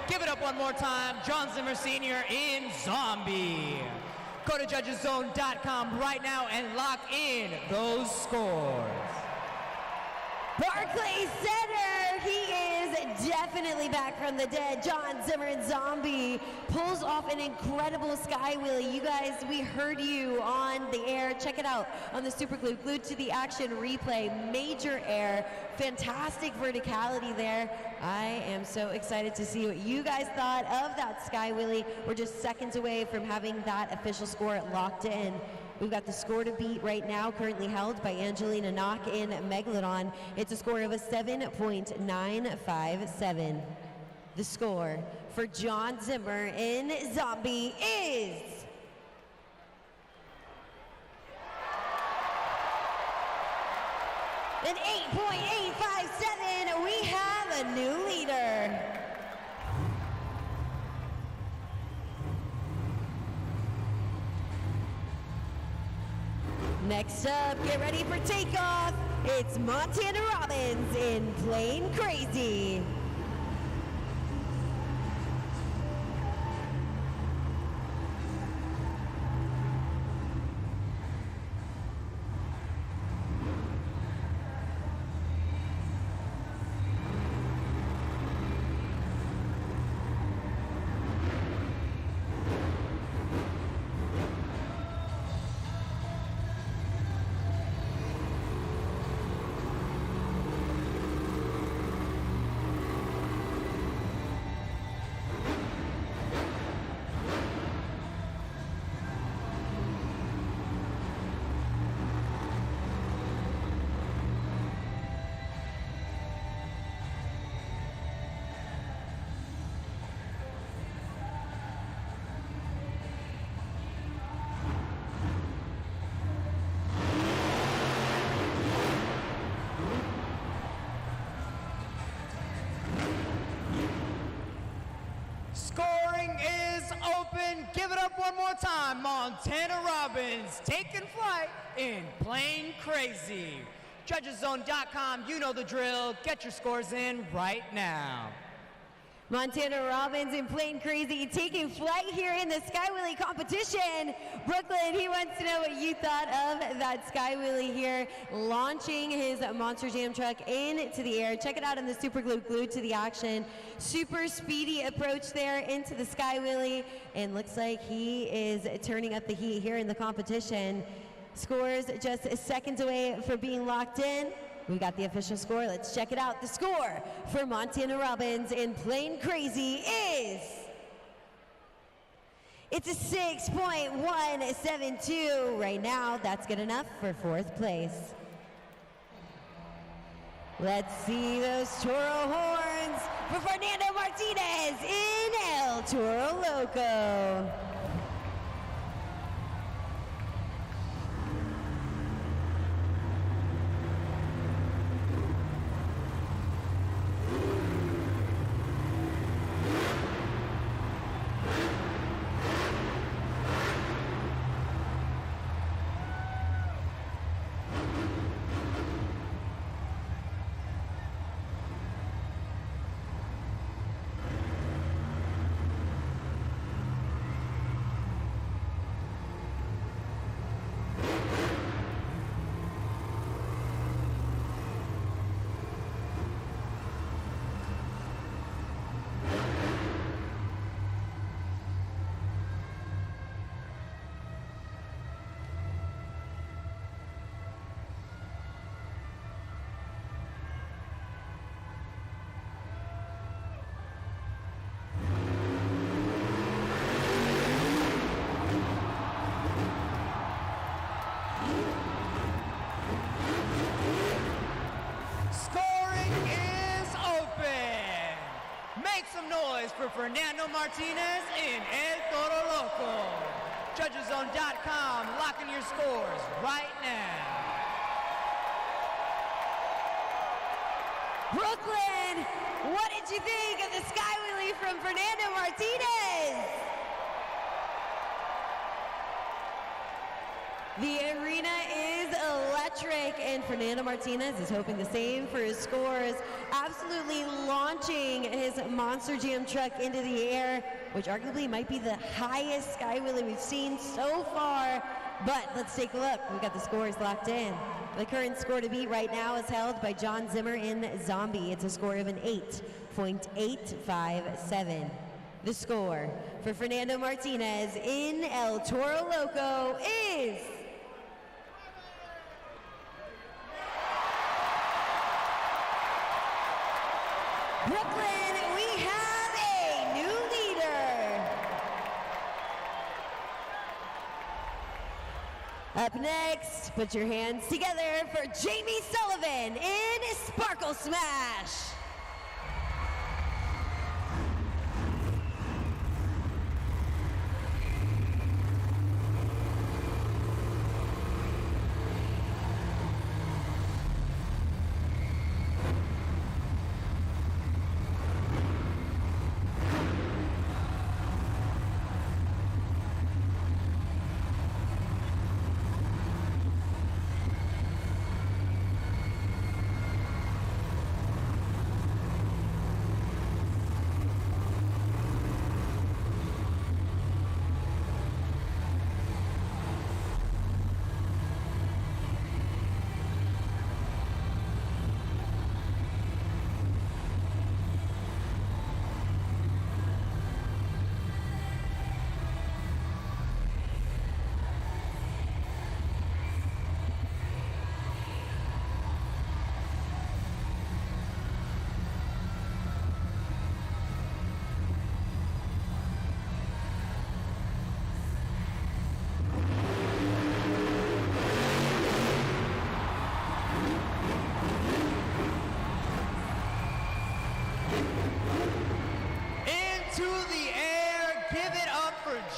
Give it up one more time. John Zimmer Sr. in Zombie. Go to judgeszone.com right now and lock in those scores. Barclays Center, he is definitely back from the dead. John Zimmer in Zombie pulls off an incredible Sky Wheelie. You guys, we heard you on the air. Check it out on the Super Glue Glued to the Action replay. Major air, fantastic verticality there. I am so excited to see what you guys thought of that Sky Wheelie. We're just seconds away from having that official score locked in. We've got the score to beat right now, currently held by Angelina Knock in Megalodon. It's a score of a 7.957. The score for John Zimmer in Zombie is an 8.857. We have a new leader. Next up, get ready for takeoff. It's Montana Robbins in Plain Crazy. Scoring is open. Give it up one more time. Montana Robbins taking flight in Plain Crazy. Judgeszone.com, you know the drill. Get your scores in right now. Montana Robbins in Plain Crazy taking flight here in the Sky Wheelie competition. Brooklyn, he wants to know what you thought of that Sky Wheelie here, launching his Monster Jam truck into the air. Check it out in the Super Glue Glued to the Action. Super speedy approach there into the Sky Wheelie, and looks like he is turning up the heat here in the competition. Scores just seconds away from being locked in. We got the official score. Let's check it out. The score for Montana Robbins in Plain Crazy is... It's a 6.172 right now. That's good enough for fourth place. Let's see those Toro horns for Fernando Martinez in El Toro Loco. Make some noise for Fernando Martinez in El Toro Loco. JudgesZone.com locking your scores right now. Brooklyn, what did you think of the sky wheelie from Fernando Martinez? The arena is electric, and Fernando Martinez is hoping the same for his scores. Absolutely launching his Monster Jam truck into the air, which arguably might be the highest sky wheelie we've seen so far. But let's take a look. We've got the scores locked in. The current score to beat right now is held by John Zimmer in Zombie. It's a score of an 8.857. The score for Fernando Martinez in El Toro Loco is... Brooklyn, we have a new leader. Up next, put your hands together for Jamie Sullivan in Sparkle Smash.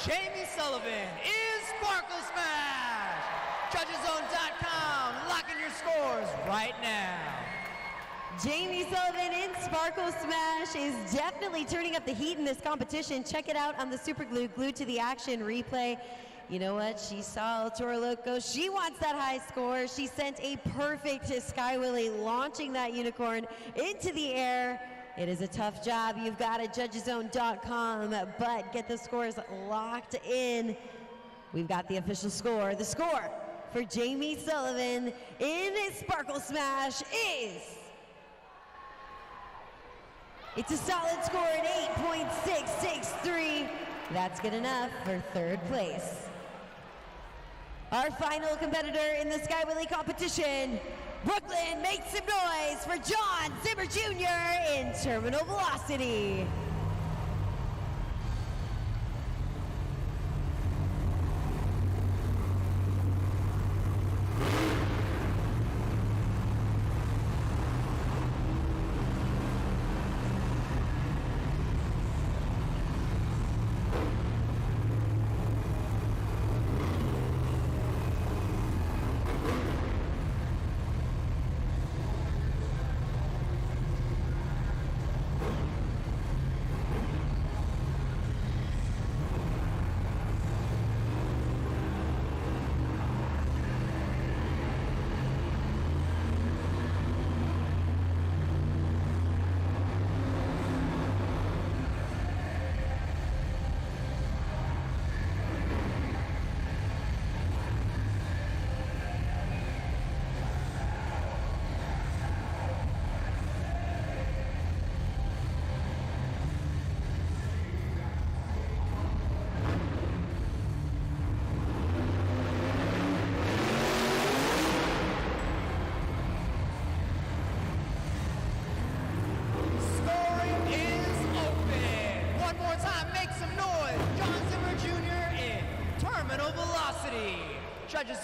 Jamie Sullivan is Sparkle Smash. JudgesZone.com locking your scores right now. Jamie Sullivan in Sparkle Smash is definitely turning up the heat in this competition. Check it out on the Super Glue Glued to the Action replay. You know what? She saw El Toro Loco. She wants that high score. She sent a perfect Sky Willy, launching that unicorn into the air. It is a tough job. You've got it, JudgesZone.com, but get the scores locked in. We've got the official score. The score for Jamie Sullivan in Sparkle Smash is... It's a solid score at 8.663. That's good enough for third place. Our final competitor in the Sky Willy competition, Brooklyn, make some noise for John Zimmer Jr. in Terminal Velocity.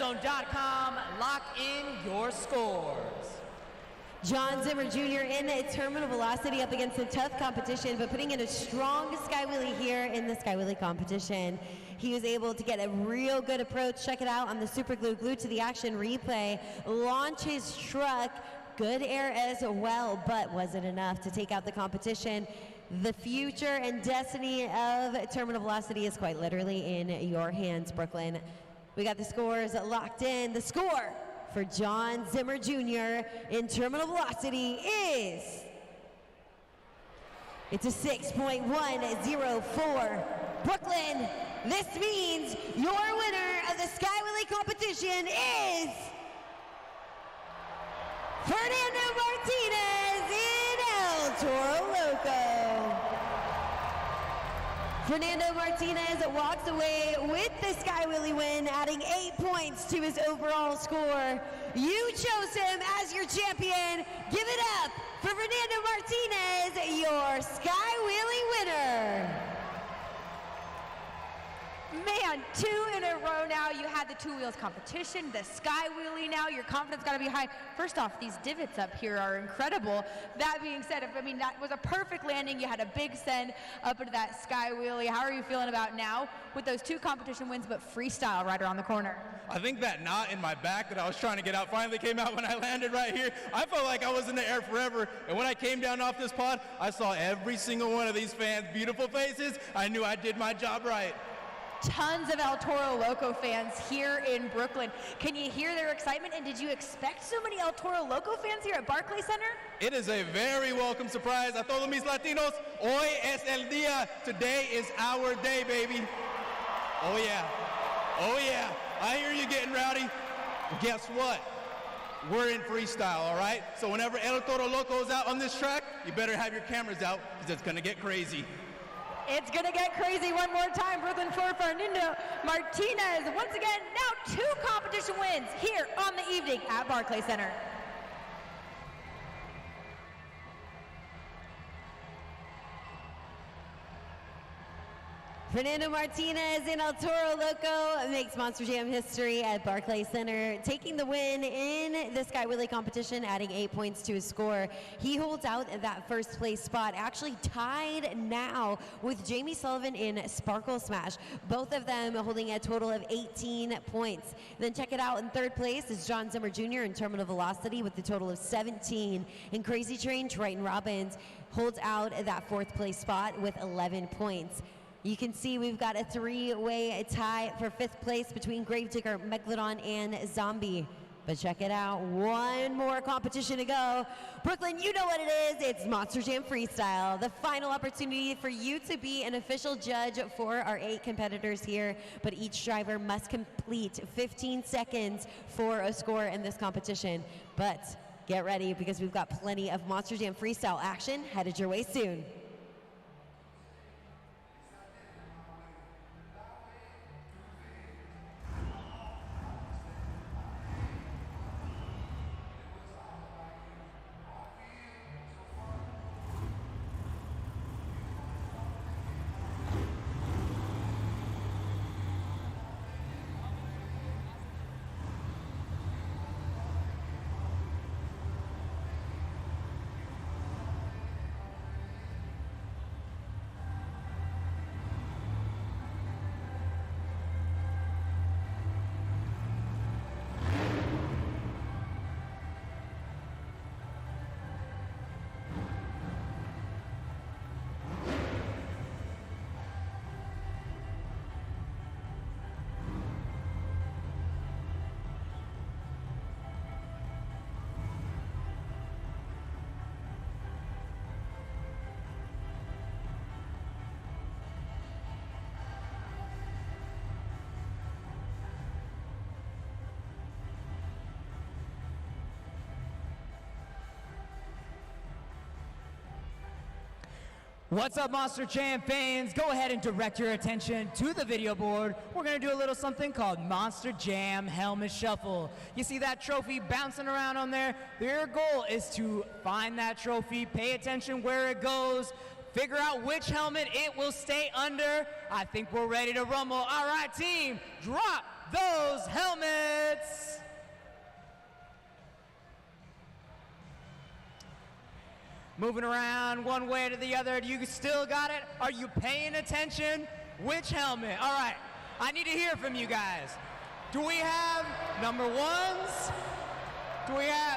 RedZone.com, lock in your scores. John Zimmer Jr. in terminal velocity up against a tough competition, but putting in a strong sky wheelie here in the sky wheelie competition. He was able to get a real good approach. Check it out on the super glue, glued to the action replay. Launch his truck, good air as well, but was it enough to take out the competition? The future and destiny of terminal velocity is quite literally in your hands, Brooklyn. We got the scores locked in. The score for John Zimmer Jr. in terminal velocity is, it's a 6.104. Brooklyn, this means your winner of the Sky Wheelie competition is Fernando Martinez in El Toro Loco. Fernando Martinez walks away with the Sky Wheelie win, adding 8 points to his overall score. You chose him as your champion. Give it up for Fernando Martinez, your Sky Wheelie winner. Man, 2 in a row now. You had the 2 wheels competition, the sky wheelie now. Your confidence got to be high. First off, these divots up here are incredible. That being said, that was a perfect landing. You had a big send up into that sky wheelie. How are you feeling about now with those 2 competition wins, but freestyle right around the corner? I think that knot in my back that I was trying to get out finally came out when I landed right here. I felt like I was in the air forever. And when I came down off this pod, I saw every single one of these fans' beautiful faces. I knew I did my job right. Tons of El Toro Loco fans here in Brooklyn. Can you hear their excitement? And did you expect so many El Toro Loco fans here at Barclays Center? It is a very welcome surprise. A todos mis latinos, hoy es el día. Today is our day, baby. Oh yeah. Oh yeah. I hear you getting rowdy. Well, guess what? We're in freestyle, all right? So whenever El Toro Loco is out on this track, you better have your cameras out because it's gonna get crazy. It's going to get crazy one more time. Brooklyn for Fernando Martinez. Once again, now 2 competition wins here on the evening at Barclays Center. Fernando Martinez in El Toro Loco makes Monster Jam history at Barclays Center, taking the win in the Sky Wheelie competition, adding 8 points to his score. He holds out that first place spot, actually tied now with Jamie Sullivan in Sparkle Smash, both of them holding a total of 18 points. Then check it out, in third place is John Zimmer Jr. in terminal velocity with a total of 17. In Crazy Train, Triton Robbins holds out that fourth place spot with 11 points. You can see we've got a 3-way tie for 5th place between Gravedigger, Megalodon, and Zombie. But check it out, one more competition to go. Brooklyn, you know what it is. It's Monster Jam Freestyle, the final opportunity for you to be an official judge for our 8 competitors here. But each driver must complete 15 seconds for a score in this competition. But get ready because we've got plenty of Monster Jam Freestyle action headed your way soon. What's up, Monster Jam fans? Go ahead and direct your attention to the video board. We're gonna do a little something called Monster Jam Helmet Shuffle. You see that trophy bouncing around on there? Your goal is to find that trophy, pay attention where it goes, figure out which helmet it will stay under. I think we're ready to rumble. All right, team, drop those helmets. Moving around one way to the other. You still got it? Are you paying attention? Which helmet? All right, I need to hear from you guys. Do we have number ones?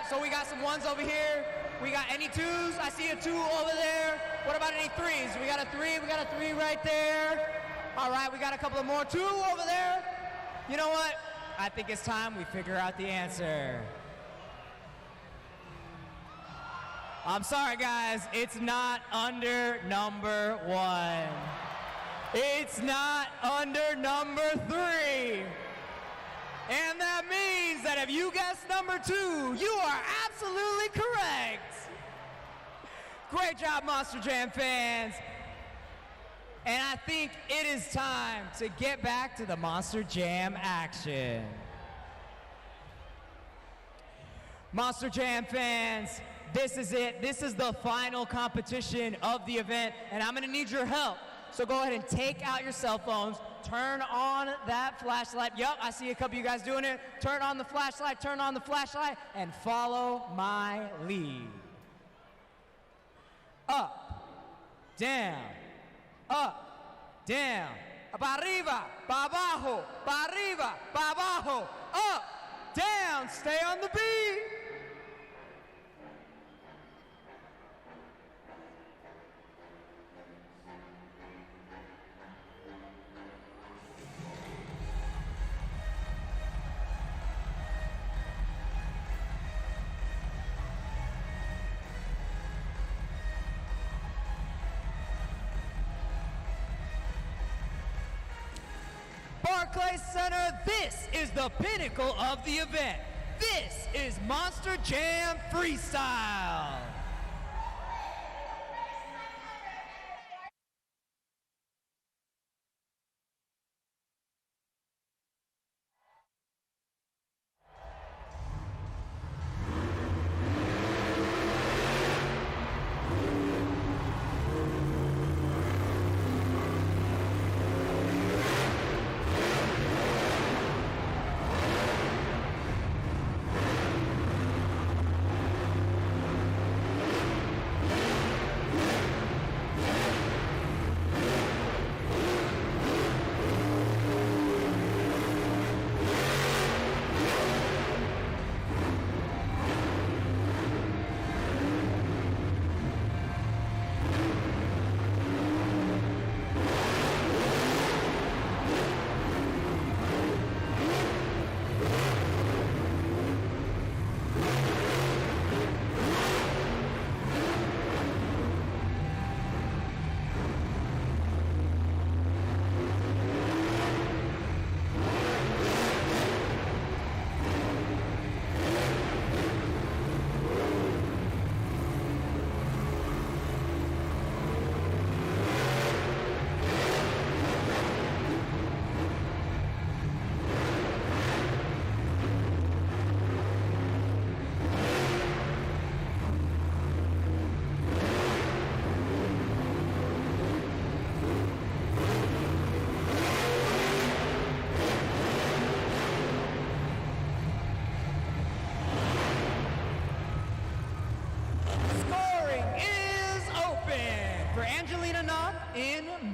So we got some ones over here. We got any twos? I see a two over there. What about any threes? We got a three right there. All right, we got a couple of more. Two over there. You know what? I think it's time we figure out the answer. I'm sorry, guys. It's not under number one. It's not under number three. And that means that if you guessed number two, you are absolutely correct. Great job, Monster Jam fans. And I think it is time to get back to the Monster Jam action. Monster Jam fans, this is it. This is the final competition of the event, and I'm gonna need your help. So go ahead and take out your cell phones, turn on that flashlight. Yup, I see a couple of you guys doing it. Turn on the flashlight, and follow my lead. Up, down, up, down, pa arriba, pa abajo, pa arriba, pa abajo, up, down, stay on the beat. Barclays Center, this is the pinnacle of the event. This is Monster Jam Freestyle.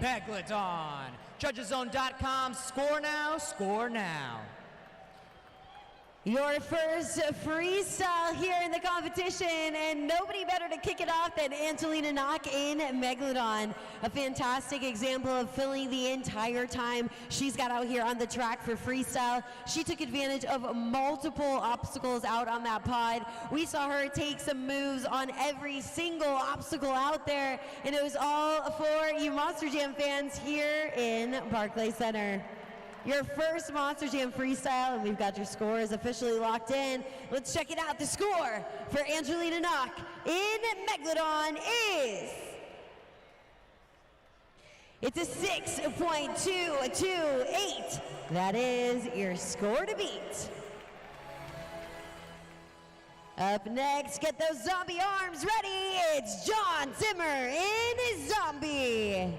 Megalodon. Judgeszone.com, score now, score now. Your first freestyle here in the competition, and nobody better to kick it off than Angelina Knock in Megalodon. A fantastic example of filling the entire time she's got out here on the track for freestyle. She took advantage of multiple obstacles out on that pod. We saw her take some moves on every single obstacle out there, and it was all for you Monster Jam fans here in Barclays Center. Your first Monster Jam freestyle, and we've got your scores officially locked in. Let's check it out. The score for Angelina Knock in Megalodon is... It's a 6.228. That is your score to beat. Up next, get those zombie arms ready. It's John Zimmer in Zombie.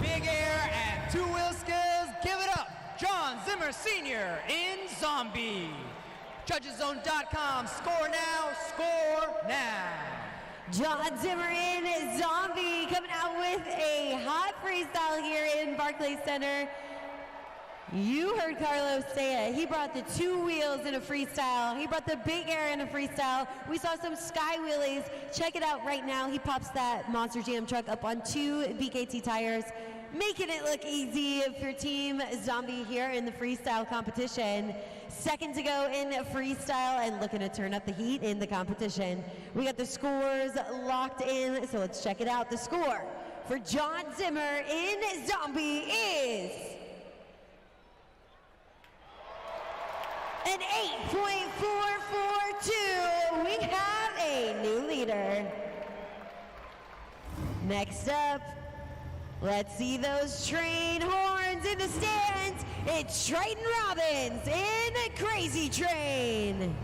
big air and two-wheel skills, give it up, John Zimmer Sr. in Zombie. JudgesZone.com, score now, score now. John Zimmer in Zombie coming out with a hot freestyle here in Barclays Center. You heard Carlos say it. He brought the two wheels in a freestyle. He brought the big air in a freestyle. We saw some sky wheelies. Check it out right now. He pops that Monster Jam truck up on two BKT tires, making it look easy for Team Zombie here in the freestyle competition. Second to go in freestyle and looking to turn up the heat in the competition. We got the scores locked in, so let's check it out. The score for John Zimmer in Zombie is an 8.442. We have a new leader. Next up, let's see those train horns in the stands. It's Triton Robbins in Crazy Train.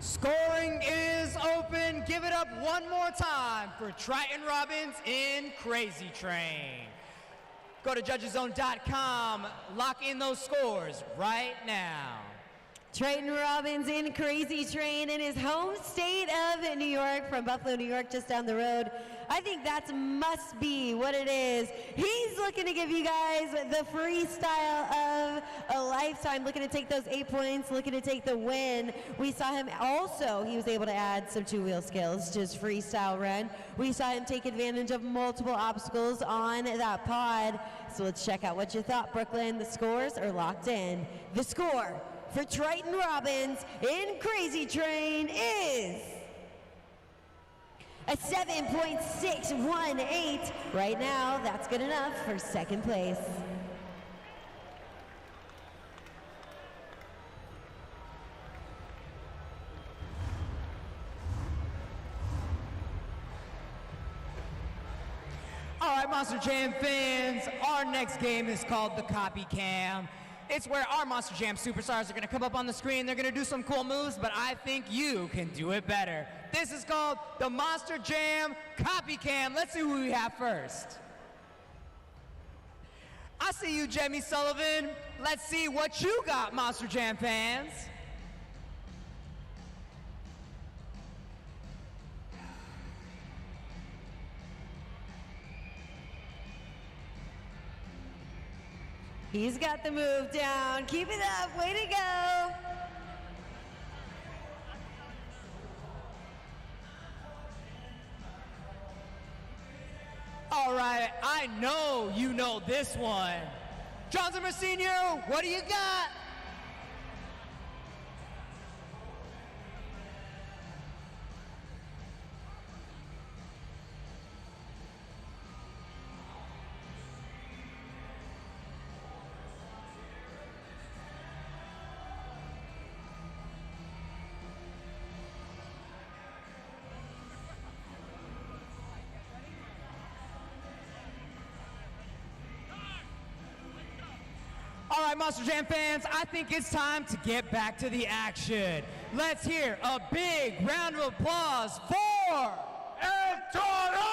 Scoring is open. Give it up one more time for Triton Robbins in Crazy Train. Go to JudgesZone.com. Lock in those scores right now. Triton Robbins in Crazy Train in his home state of New York, from Buffalo, New York, just down the road. I think that must be what it is. He's looking to give you guys the freestyle of a lifetime, looking to take those 8 points, looking to take the win. We saw him also, he was able to add some two-wheel skills, just freestyle run. We saw him take advantage of multiple obstacles on that pod. So let's check out what you thought, Brooklyn. The scores are locked in. The score for Triton Robbins in Crazy Train is a 7.618. Right now, that's good enough for second place. All right, Monster Jam fans, our next game is called the Copy Cam. It's where our Monster Jam superstars are going to come up on the screen. They're going to do some cool moves, but I think you can do it better. This is called the Monster Jam Copy Cam. Let's see who we have first. I see you, Jemmy Sullivan. Let's see what you got, Monster Jam fans. He's got the move down. Keep it up. Way to go. right, I know you know this one. John Zimmer Sr., what do you got? All right, Monster Jam fans, I think it's time to get back to the action. Let's hear a big round of applause for El Toro!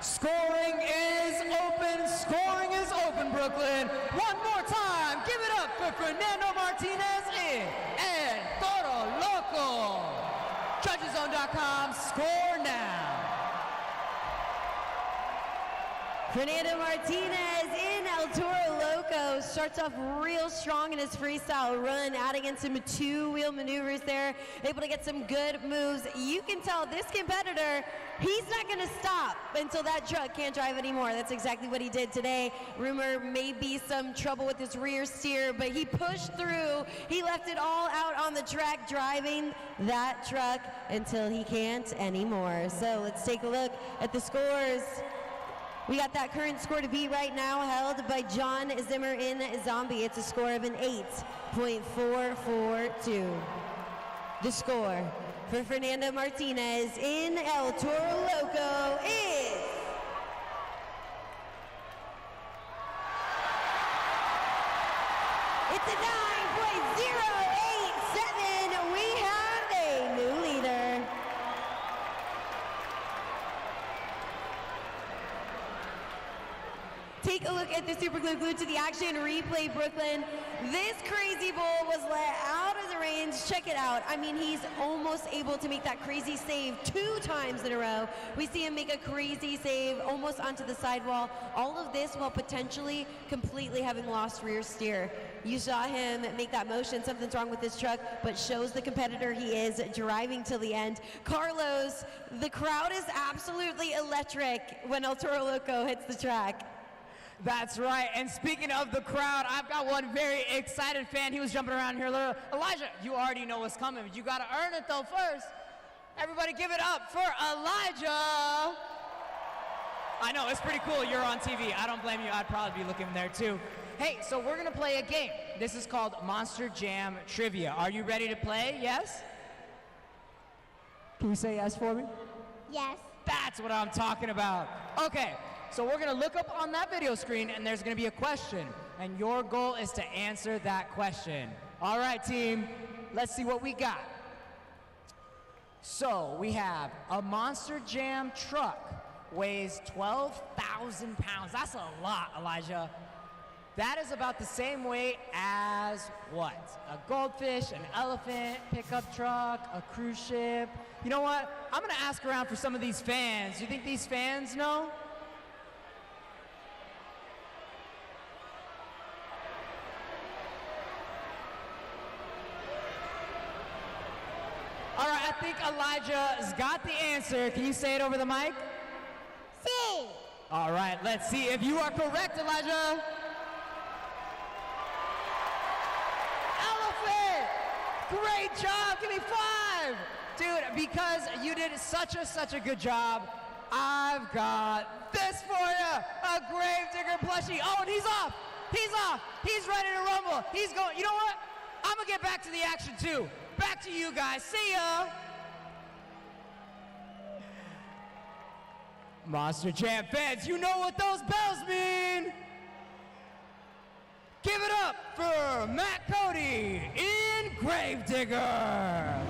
Scoring is open, Brooklyn. One more time, give it up for Fernando Martinez and Toro Loco. Judgeszone.com, score now. Fernando Martinez in El Toro Loco starts off real strong in his freestyle run, adding in some two-wheel maneuvers there, able to get some good moves. You can tell this competitor, he's not going to stop until that truck can't drive anymore. That's exactly what he did today. Rumor may be some trouble with his rear steer, but he pushed through. He left it all out on the track, driving that truck until he can't anymore. So let's take a look at the scores. We got that current score to beat right now, held by John Zimmer in Zombie. It's a score of an 8.442. The score for Fernando Martinez in El Toro Loco is it's a 9.087. We have a new leader. Take a look at the Super Glue Glued to the Action replay, Brooklyn. This crazy bull was let out of the range. Check it out. I mean, he's almost able to make that crazy save 2 times in a row. We see him make a crazy save almost onto the sidewall. All of this while potentially completely having lost rear steer. You saw him make that motion. Something's wrong with this truck, but shows the competitor he is, driving till the end. Carlos, the crowd is absolutely electric when El Toro Loco hits the track. That's right. And speaking of the crowd, I've got one very excited fan. He was jumping around here a little. Elijah, you already know what's coming, but you got to earn it, though, first. Everybody give it up for Elijah. I know, it's pretty cool. You're on TV. I don't blame you. I'd probably be looking there, too. Hey, so we're going to play a game. This is called Monster Jam Trivia. Are you ready to play? Yes? Can you say yes for me? Yes. That's what I'm talking about. Okay, so we're gonna look up on that video screen and there's gonna be a question. And your goal is to answer that question. All right, team, let's see what we got. So we have a Monster Jam truck, weighs 12,000 pounds. That's a lot, Elijah. That is about the same weight as what? A goldfish, an elephant, pickup truck, a cruise ship. You know what? I'm gonna ask around for some of these fans. You think these fans know? All right, I think Elijah's got the answer. Can you say it over the mic? See. All right, let's see if you are correct, Elijah. Great job, give me 5. Dude, because you did such a good job, I've got this for you, a Gravedigger plushie. Oh, and he's off, he's ready to rumble, he's going. You know what? I'm gonna get back to the action too. Back to you guys, see ya. Monster Jam fans, you know what those bells mean. Give it up for Matt Cody in Gravedigger.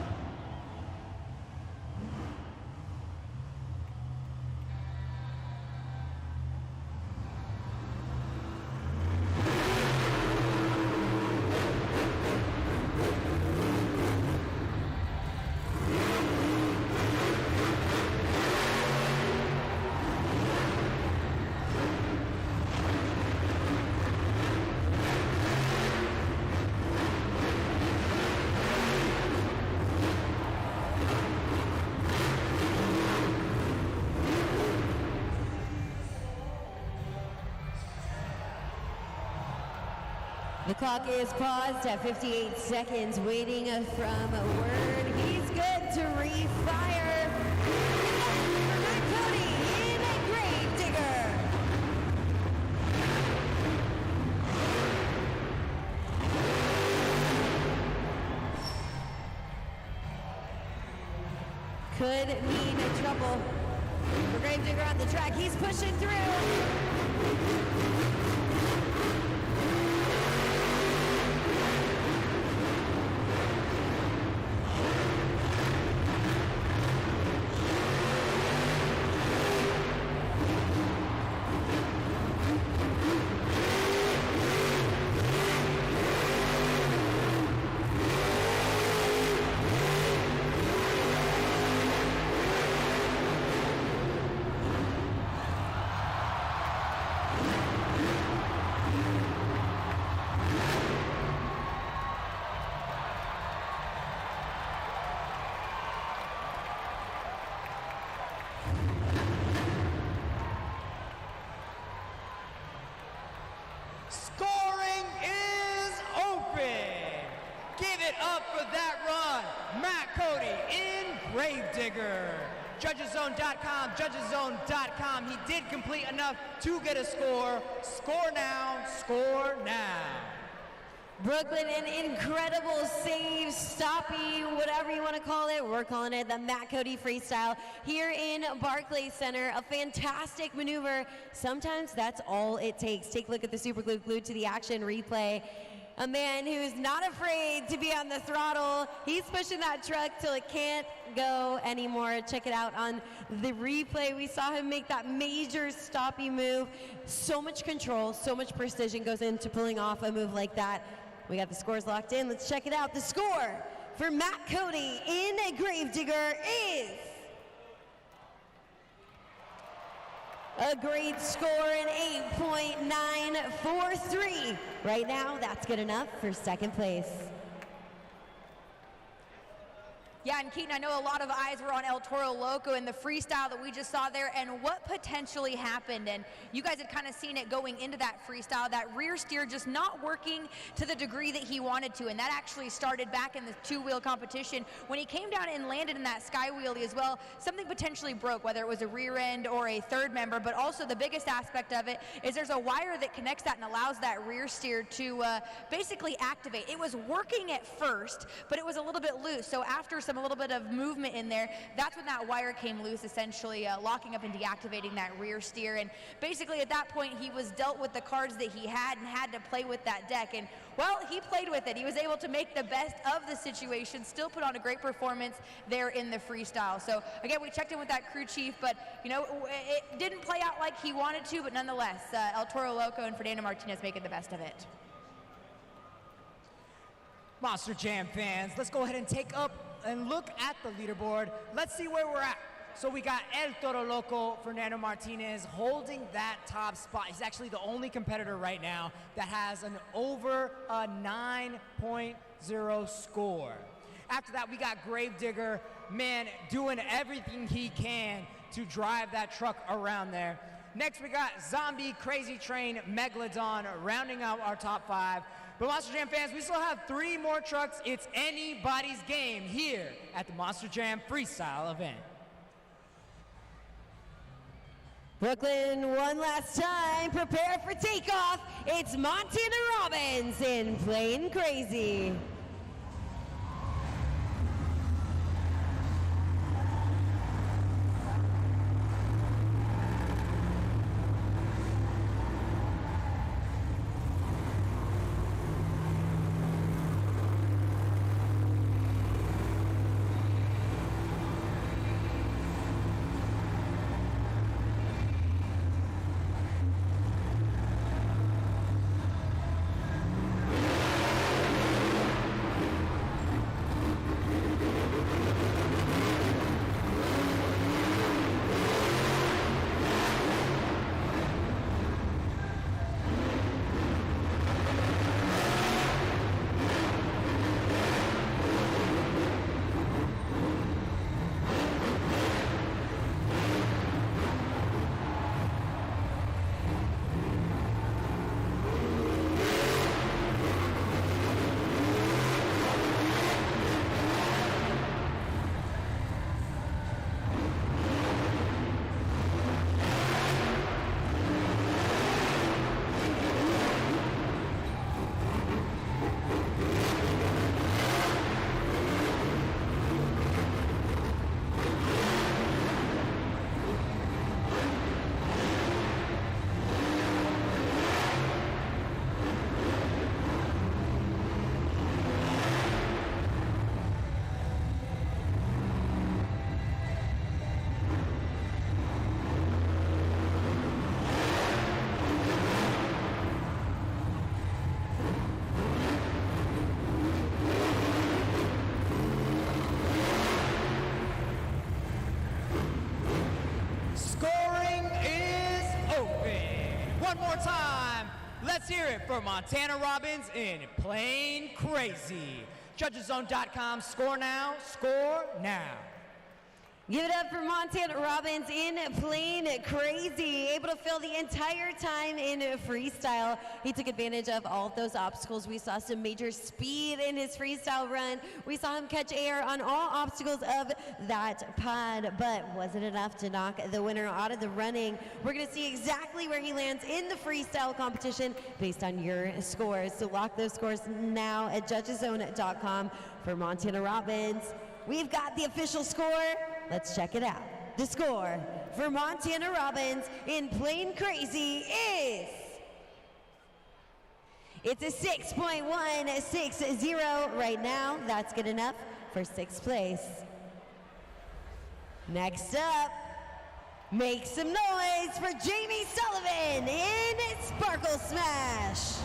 The clock is paused at 58 seconds, waiting from a word. He's good to refire. For Matt Cody in a Gravedigger. Could mean trouble for Gravedigger on the track. He's pushing through. Scoring is open. Give it up for that run. Matt Cody in Gravedigger. Judgeszone.com, judgeszone.com. He did complete enough to get a score. Score now, score now. Brooklyn, an incredible save, stoppie, whatever you want to call it. We're calling it the Matt Cody freestyle here in Barclays Center. A fantastic maneuver. Sometimes that's all it takes. Take a look at the super glue glued to the action replay. A man who's not afraid to be on the throttle. He's pushing that truck till it can't go anymore. Check it out on the replay. We saw him make that major stoppie move. So much control, so much precision goes into pulling off a move like that. We got the scores locked in. Let's check it out. The score for Matt Cody in a Gravedigger is a great score, an 8.943. Right now, that's good enough for second place. Yeah, and Keaton, I know a lot of eyes were on El Toro Loco and the freestyle that we just saw there and what potentially happened. And you guys had kind of seen it going into that freestyle, that rear steer just not working to the degree that he wanted to. And that actually started back in the two-wheel competition. When he came down and landed in that sky wheelie as well, something potentially broke, whether it was a rear end or a third member. But also the biggest aspect of it is there's a wire that connects that and allows that rear steer to basically activate. It was working at first, but it was a little bit loose. So after a little bit of movement in there, that's when that wire came loose, essentially locking up and deactivating that rear steer. And basically at that point, he was dealt with the cards that he had and had to play with that deck. And well, he played with it. He was able to make the best of the situation, still put on a great performance there in the freestyle. So again, we checked in with that crew chief, but you know, it didn't play out like he wanted to, but nonetheless, El Toro Loco and Fernando Martinez making the best of it. Monster Jam fans, let's go ahead and take up and look at the leaderboard. Let's see where we're at. So we got El Toro Loco, Fernando Martinez holding that top spot. He's actually the only competitor right now that has an over a 9.0 score. After that, we got Gravedigger, man, doing everything he can to drive that truck around there. Next, we got Zombie, Crazy Train, Megalodon rounding out our top 5. But Monster Jam fans, we still have 3 more trucks. It's anybody's game here at the Monster Jam Freestyle event. Brooklyn, one last time, prepare for takeoff. It's Montana Robbins in Plain Crazy. Let's hear it for Montana Robbins in Plain Crazy. JudgesZone.com, score now, score now. Give it up for Montana Robbins in Plain Crazy, able to fill the entire time in freestyle. He took advantage of all of those obstacles. We saw some major speed in his freestyle run. We saw him catch air on all obstacles of that pod, but wasn't enough to knock the winner out of the running. We're gonna see exactly where he lands in the freestyle competition based on your scores. So lock those scores now at JudgesZone.com for Montana Robbins. We've got the official score. Let's check it out. The score for Montana Robbins in Plain Crazy is... It's a 6.160 right now. That's good enough for 6th place. Next up, make some noise for Jamie Sullivan in Sparkle Smash.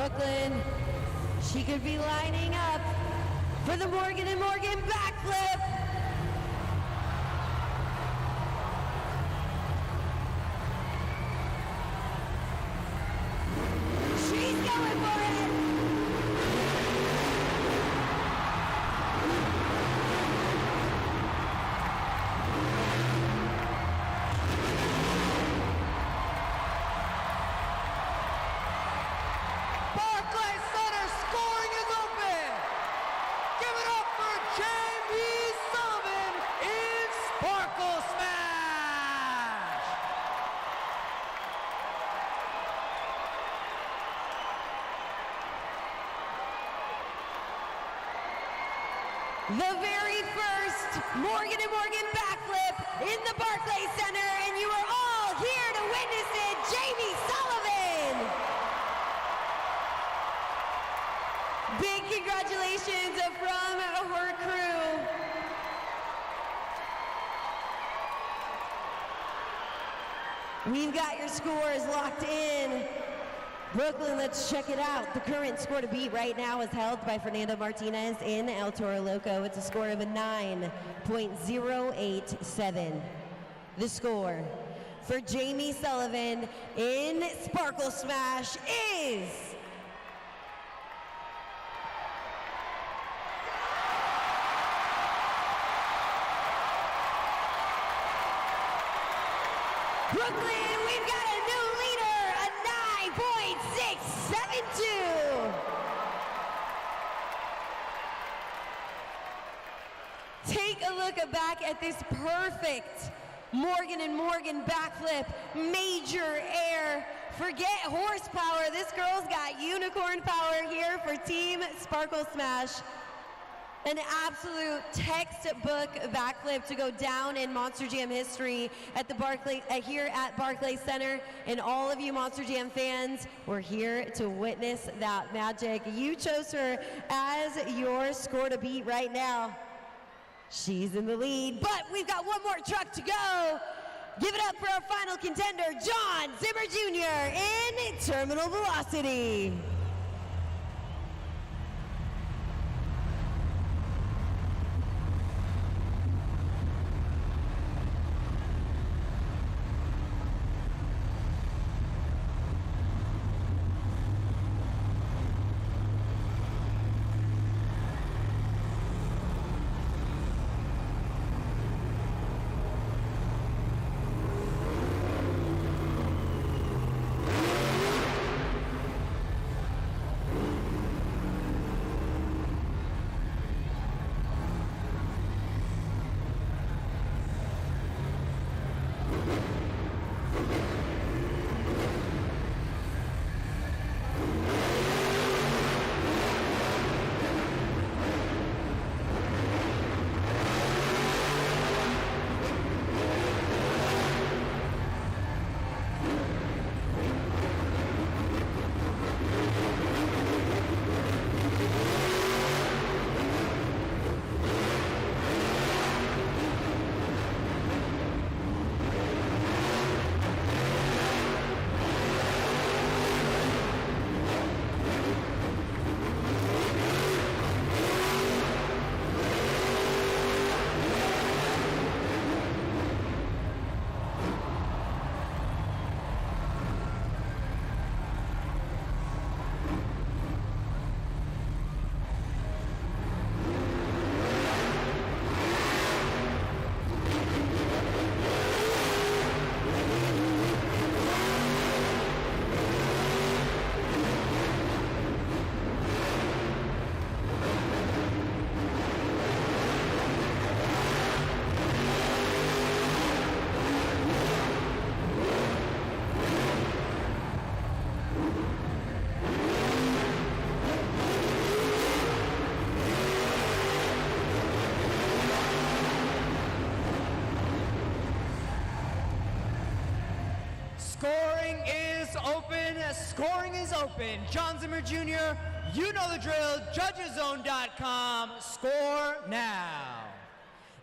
Brooklyn, she could be lining up for the Morgan & Morgan backflip. She's going for it. Barclays Center scoring is open. Give it up for Jamie Sullivan in Sparkle Smash. The very first Morgan & Morgan backflip in the Barclays Center, and you are all here to witness it. Jamie Sullivan. Big congratulations from her crew. We've got your scores locked in. Brooklyn, let's check it out. The current score to beat right now is held by Fernando Martinez in El Toro Loco. It's a score of a 9.087. The score for Jamie Sullivan in Sparkle Smash is... Brooklyn, we've got a new leader, a 9.672. Take a look back at this perfect Morgan & Morgan backflip, major air. Forget horsepower, this girl's got unicorn power here for Team Sparkle Smash. An absolute textbook backflip to go down in Monster Jam history at the here at Barclays Center. And all of you Monster Jam fans, we're here to witness that magic. You chose her as your score to beat right now. She's in the lead, but we've got one more truck to go. Give it up for our final contender, John Zimmer Jr. in Terminal Velocity. Scoring is open. Scoring is open. John Zimmer Jr., you know the drill. Judgeszone.com. Score now.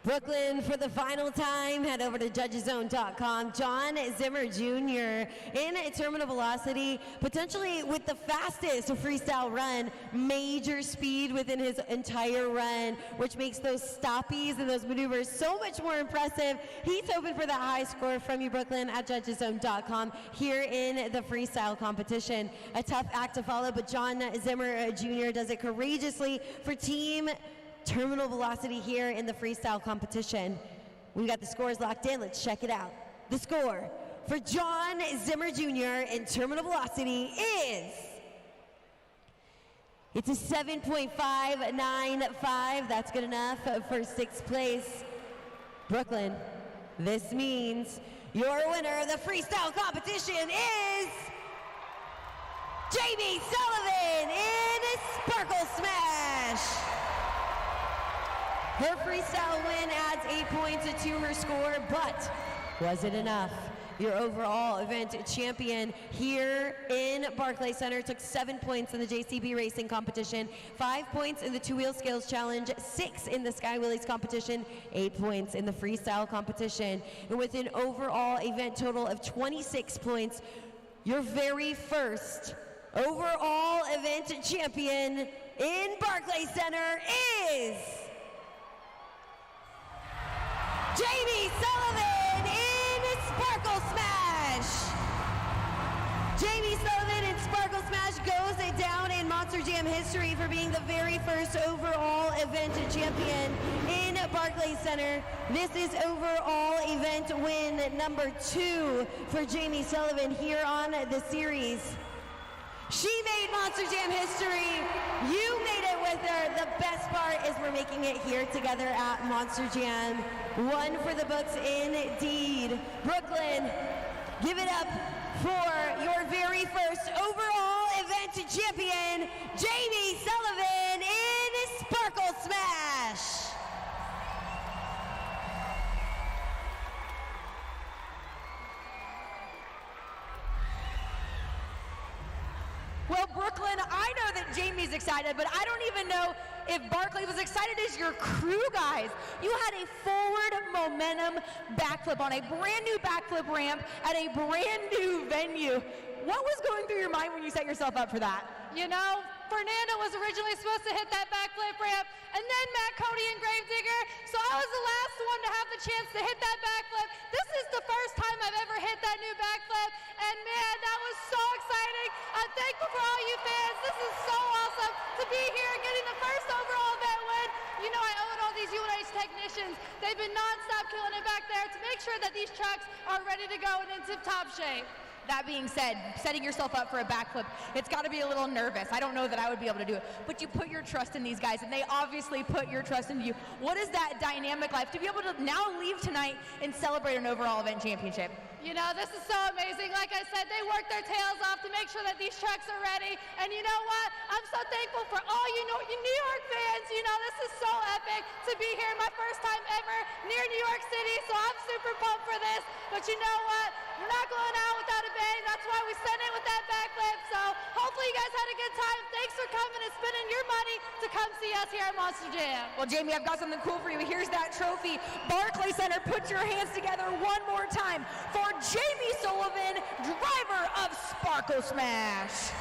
Brooklyn, for the final time, head over to judgeszone.com. John Zimmer Jr. in terminal velocity, potentially with the fastest freestyle run, major speed within his entire run, which makes those stoppies and those maneuvers so much more impressive. He's hoping for that high score from you, Brooklyn, at judgeszone.com here in the freestyle competition. A tough act to follow, but John Zimmer Jr. does it courageously for Team Terminal Velocity here in the freestyle competition. We've got the scores locked in. Let's check it out. The score for John Zimmer Jr. in Terminal Velocity is, it's a 7.595. That's good enough for 6th place. Brooklyn, this means your winner of the freestyle competition is Jamie Sullivan in Sparkle Smash. Her freestyle win adds 8 points to her score, but was it enough? Your overall event champion here in Barclays Center took 7 points in the JCB Racing competition, 5 points in the two-wheel skills challenge, 6 in the Sky Wheelies competition, 8 points in the freestyle competition. And with an overall event total of 26 points, your very first overall event champion in Barclays Center is Jamie Sullivan in Sparkle Smash. Jamie Sullivan in Sparkle Smash goes down in Monster Jam history for being the very first overall event champion in Barclays Center. This is overall event win number 2 for Jamie Sullivan here on the series. She made Monster Jam history. You made it with her. The best part is we're making it here together at Monster Jam. One for the books indeed. Brooklyn, give it up for your very first overall event champion, Jamie Sullivan in Sparkle Smash. Well, Brooklyn, I know that Jamie's excited, but I don't even know if Barclay was excited as your crew, guys. You had a forward momentum backflip on a brand new backflip ramp at a brand new venue. What was going through your mind when you set yourself up for that? You know, Fernando was originally supposed to hit that backflip ramp, and then Matt Cody and Gravedigger, so I was the last one to have the chance to hit that backflip. This is the first time I've ever hit that new backflip, and man, that was so exciting. I'm thankful for all you fans. This is so awesome to be here and getting the first overall event win. You know, I owe it all these UNH technicians. They've been nonstop killing it back there to make sure that these trucks are ready to go and in tip-top shape. That being said, setting yourself up for a backflip, it's got to be a little nervous. I don't know that I would be able to do it, but you put your trust in these guys, and they obviously put your trust into you. What is that dynamic like to be able to now leave tonight and celebrate an overall event championship? You know, this is so amazing. Like I said, they worked their tails off to make sure that these trucks are ready. And you know what? I'm so thankful for all you New York fans. You know, this is so epic to be here. My first time ever near New York City, so I'm super pumped for this. But you know what? We're not going out without a bang. That's why we sent it with that backflip. So hopefully you guys had a good time. Thanks for coming and spending your money to come see us here at Monster Jam. Well, Jamie, I've got something cool for you. Here's that trophy. Barclays Center, put your hands together one more time for Jamie Sullivan, driver of Sparkle Smash.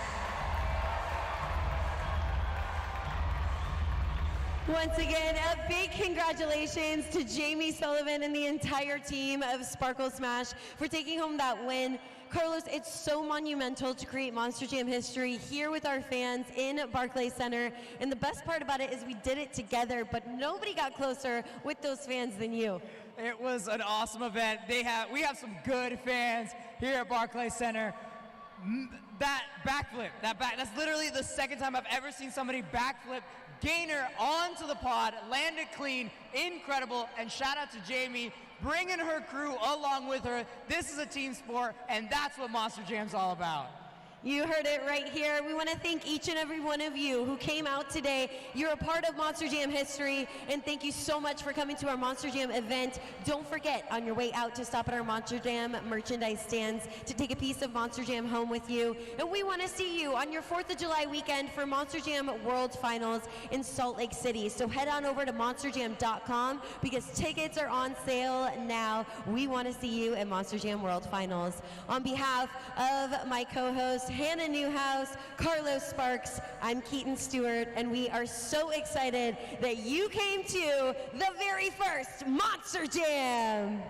Once again, a big congratulations to Jamie Sullivan and the entire team of Sparkle Smash for taking home that win. Carlos, it's so monumental to create Monster Jam history here with our fans in Barclays Center. And the best part about it is we did it together, but nobody got closer with those fans than you. It was an awesome event. We have some good fans here at Barclays Center. That backflip, that's literally the second time I've ever seen somebody backflip, gainer onto the pod, land it clean, incredible, and shout out to Jamie, bringing her crew along with her. This is a team sport, and that's what Monster Jam's all about. You heard it right here. We want to thank each and every one of you who came out today. You're a part of Monster Jam history, and thank you so much for coming to our Monster Jam event. Don't forget on your way out to stop at our Monster Jam merchandise stands to take a piece of Monster Jam home with you. And we want to see you on your 4th of July weekend for Monster Jam World Finals in Salt Lake City. So head on over to monsterjam.com because tickets are on sale now. We want to see you at Monster Jam World Finals. On behalf of my co-host, Hannah Newhouse, Carlos Sparks, I'm Keaton Stewart, and we are so excited that you came to the very first Monster Jam.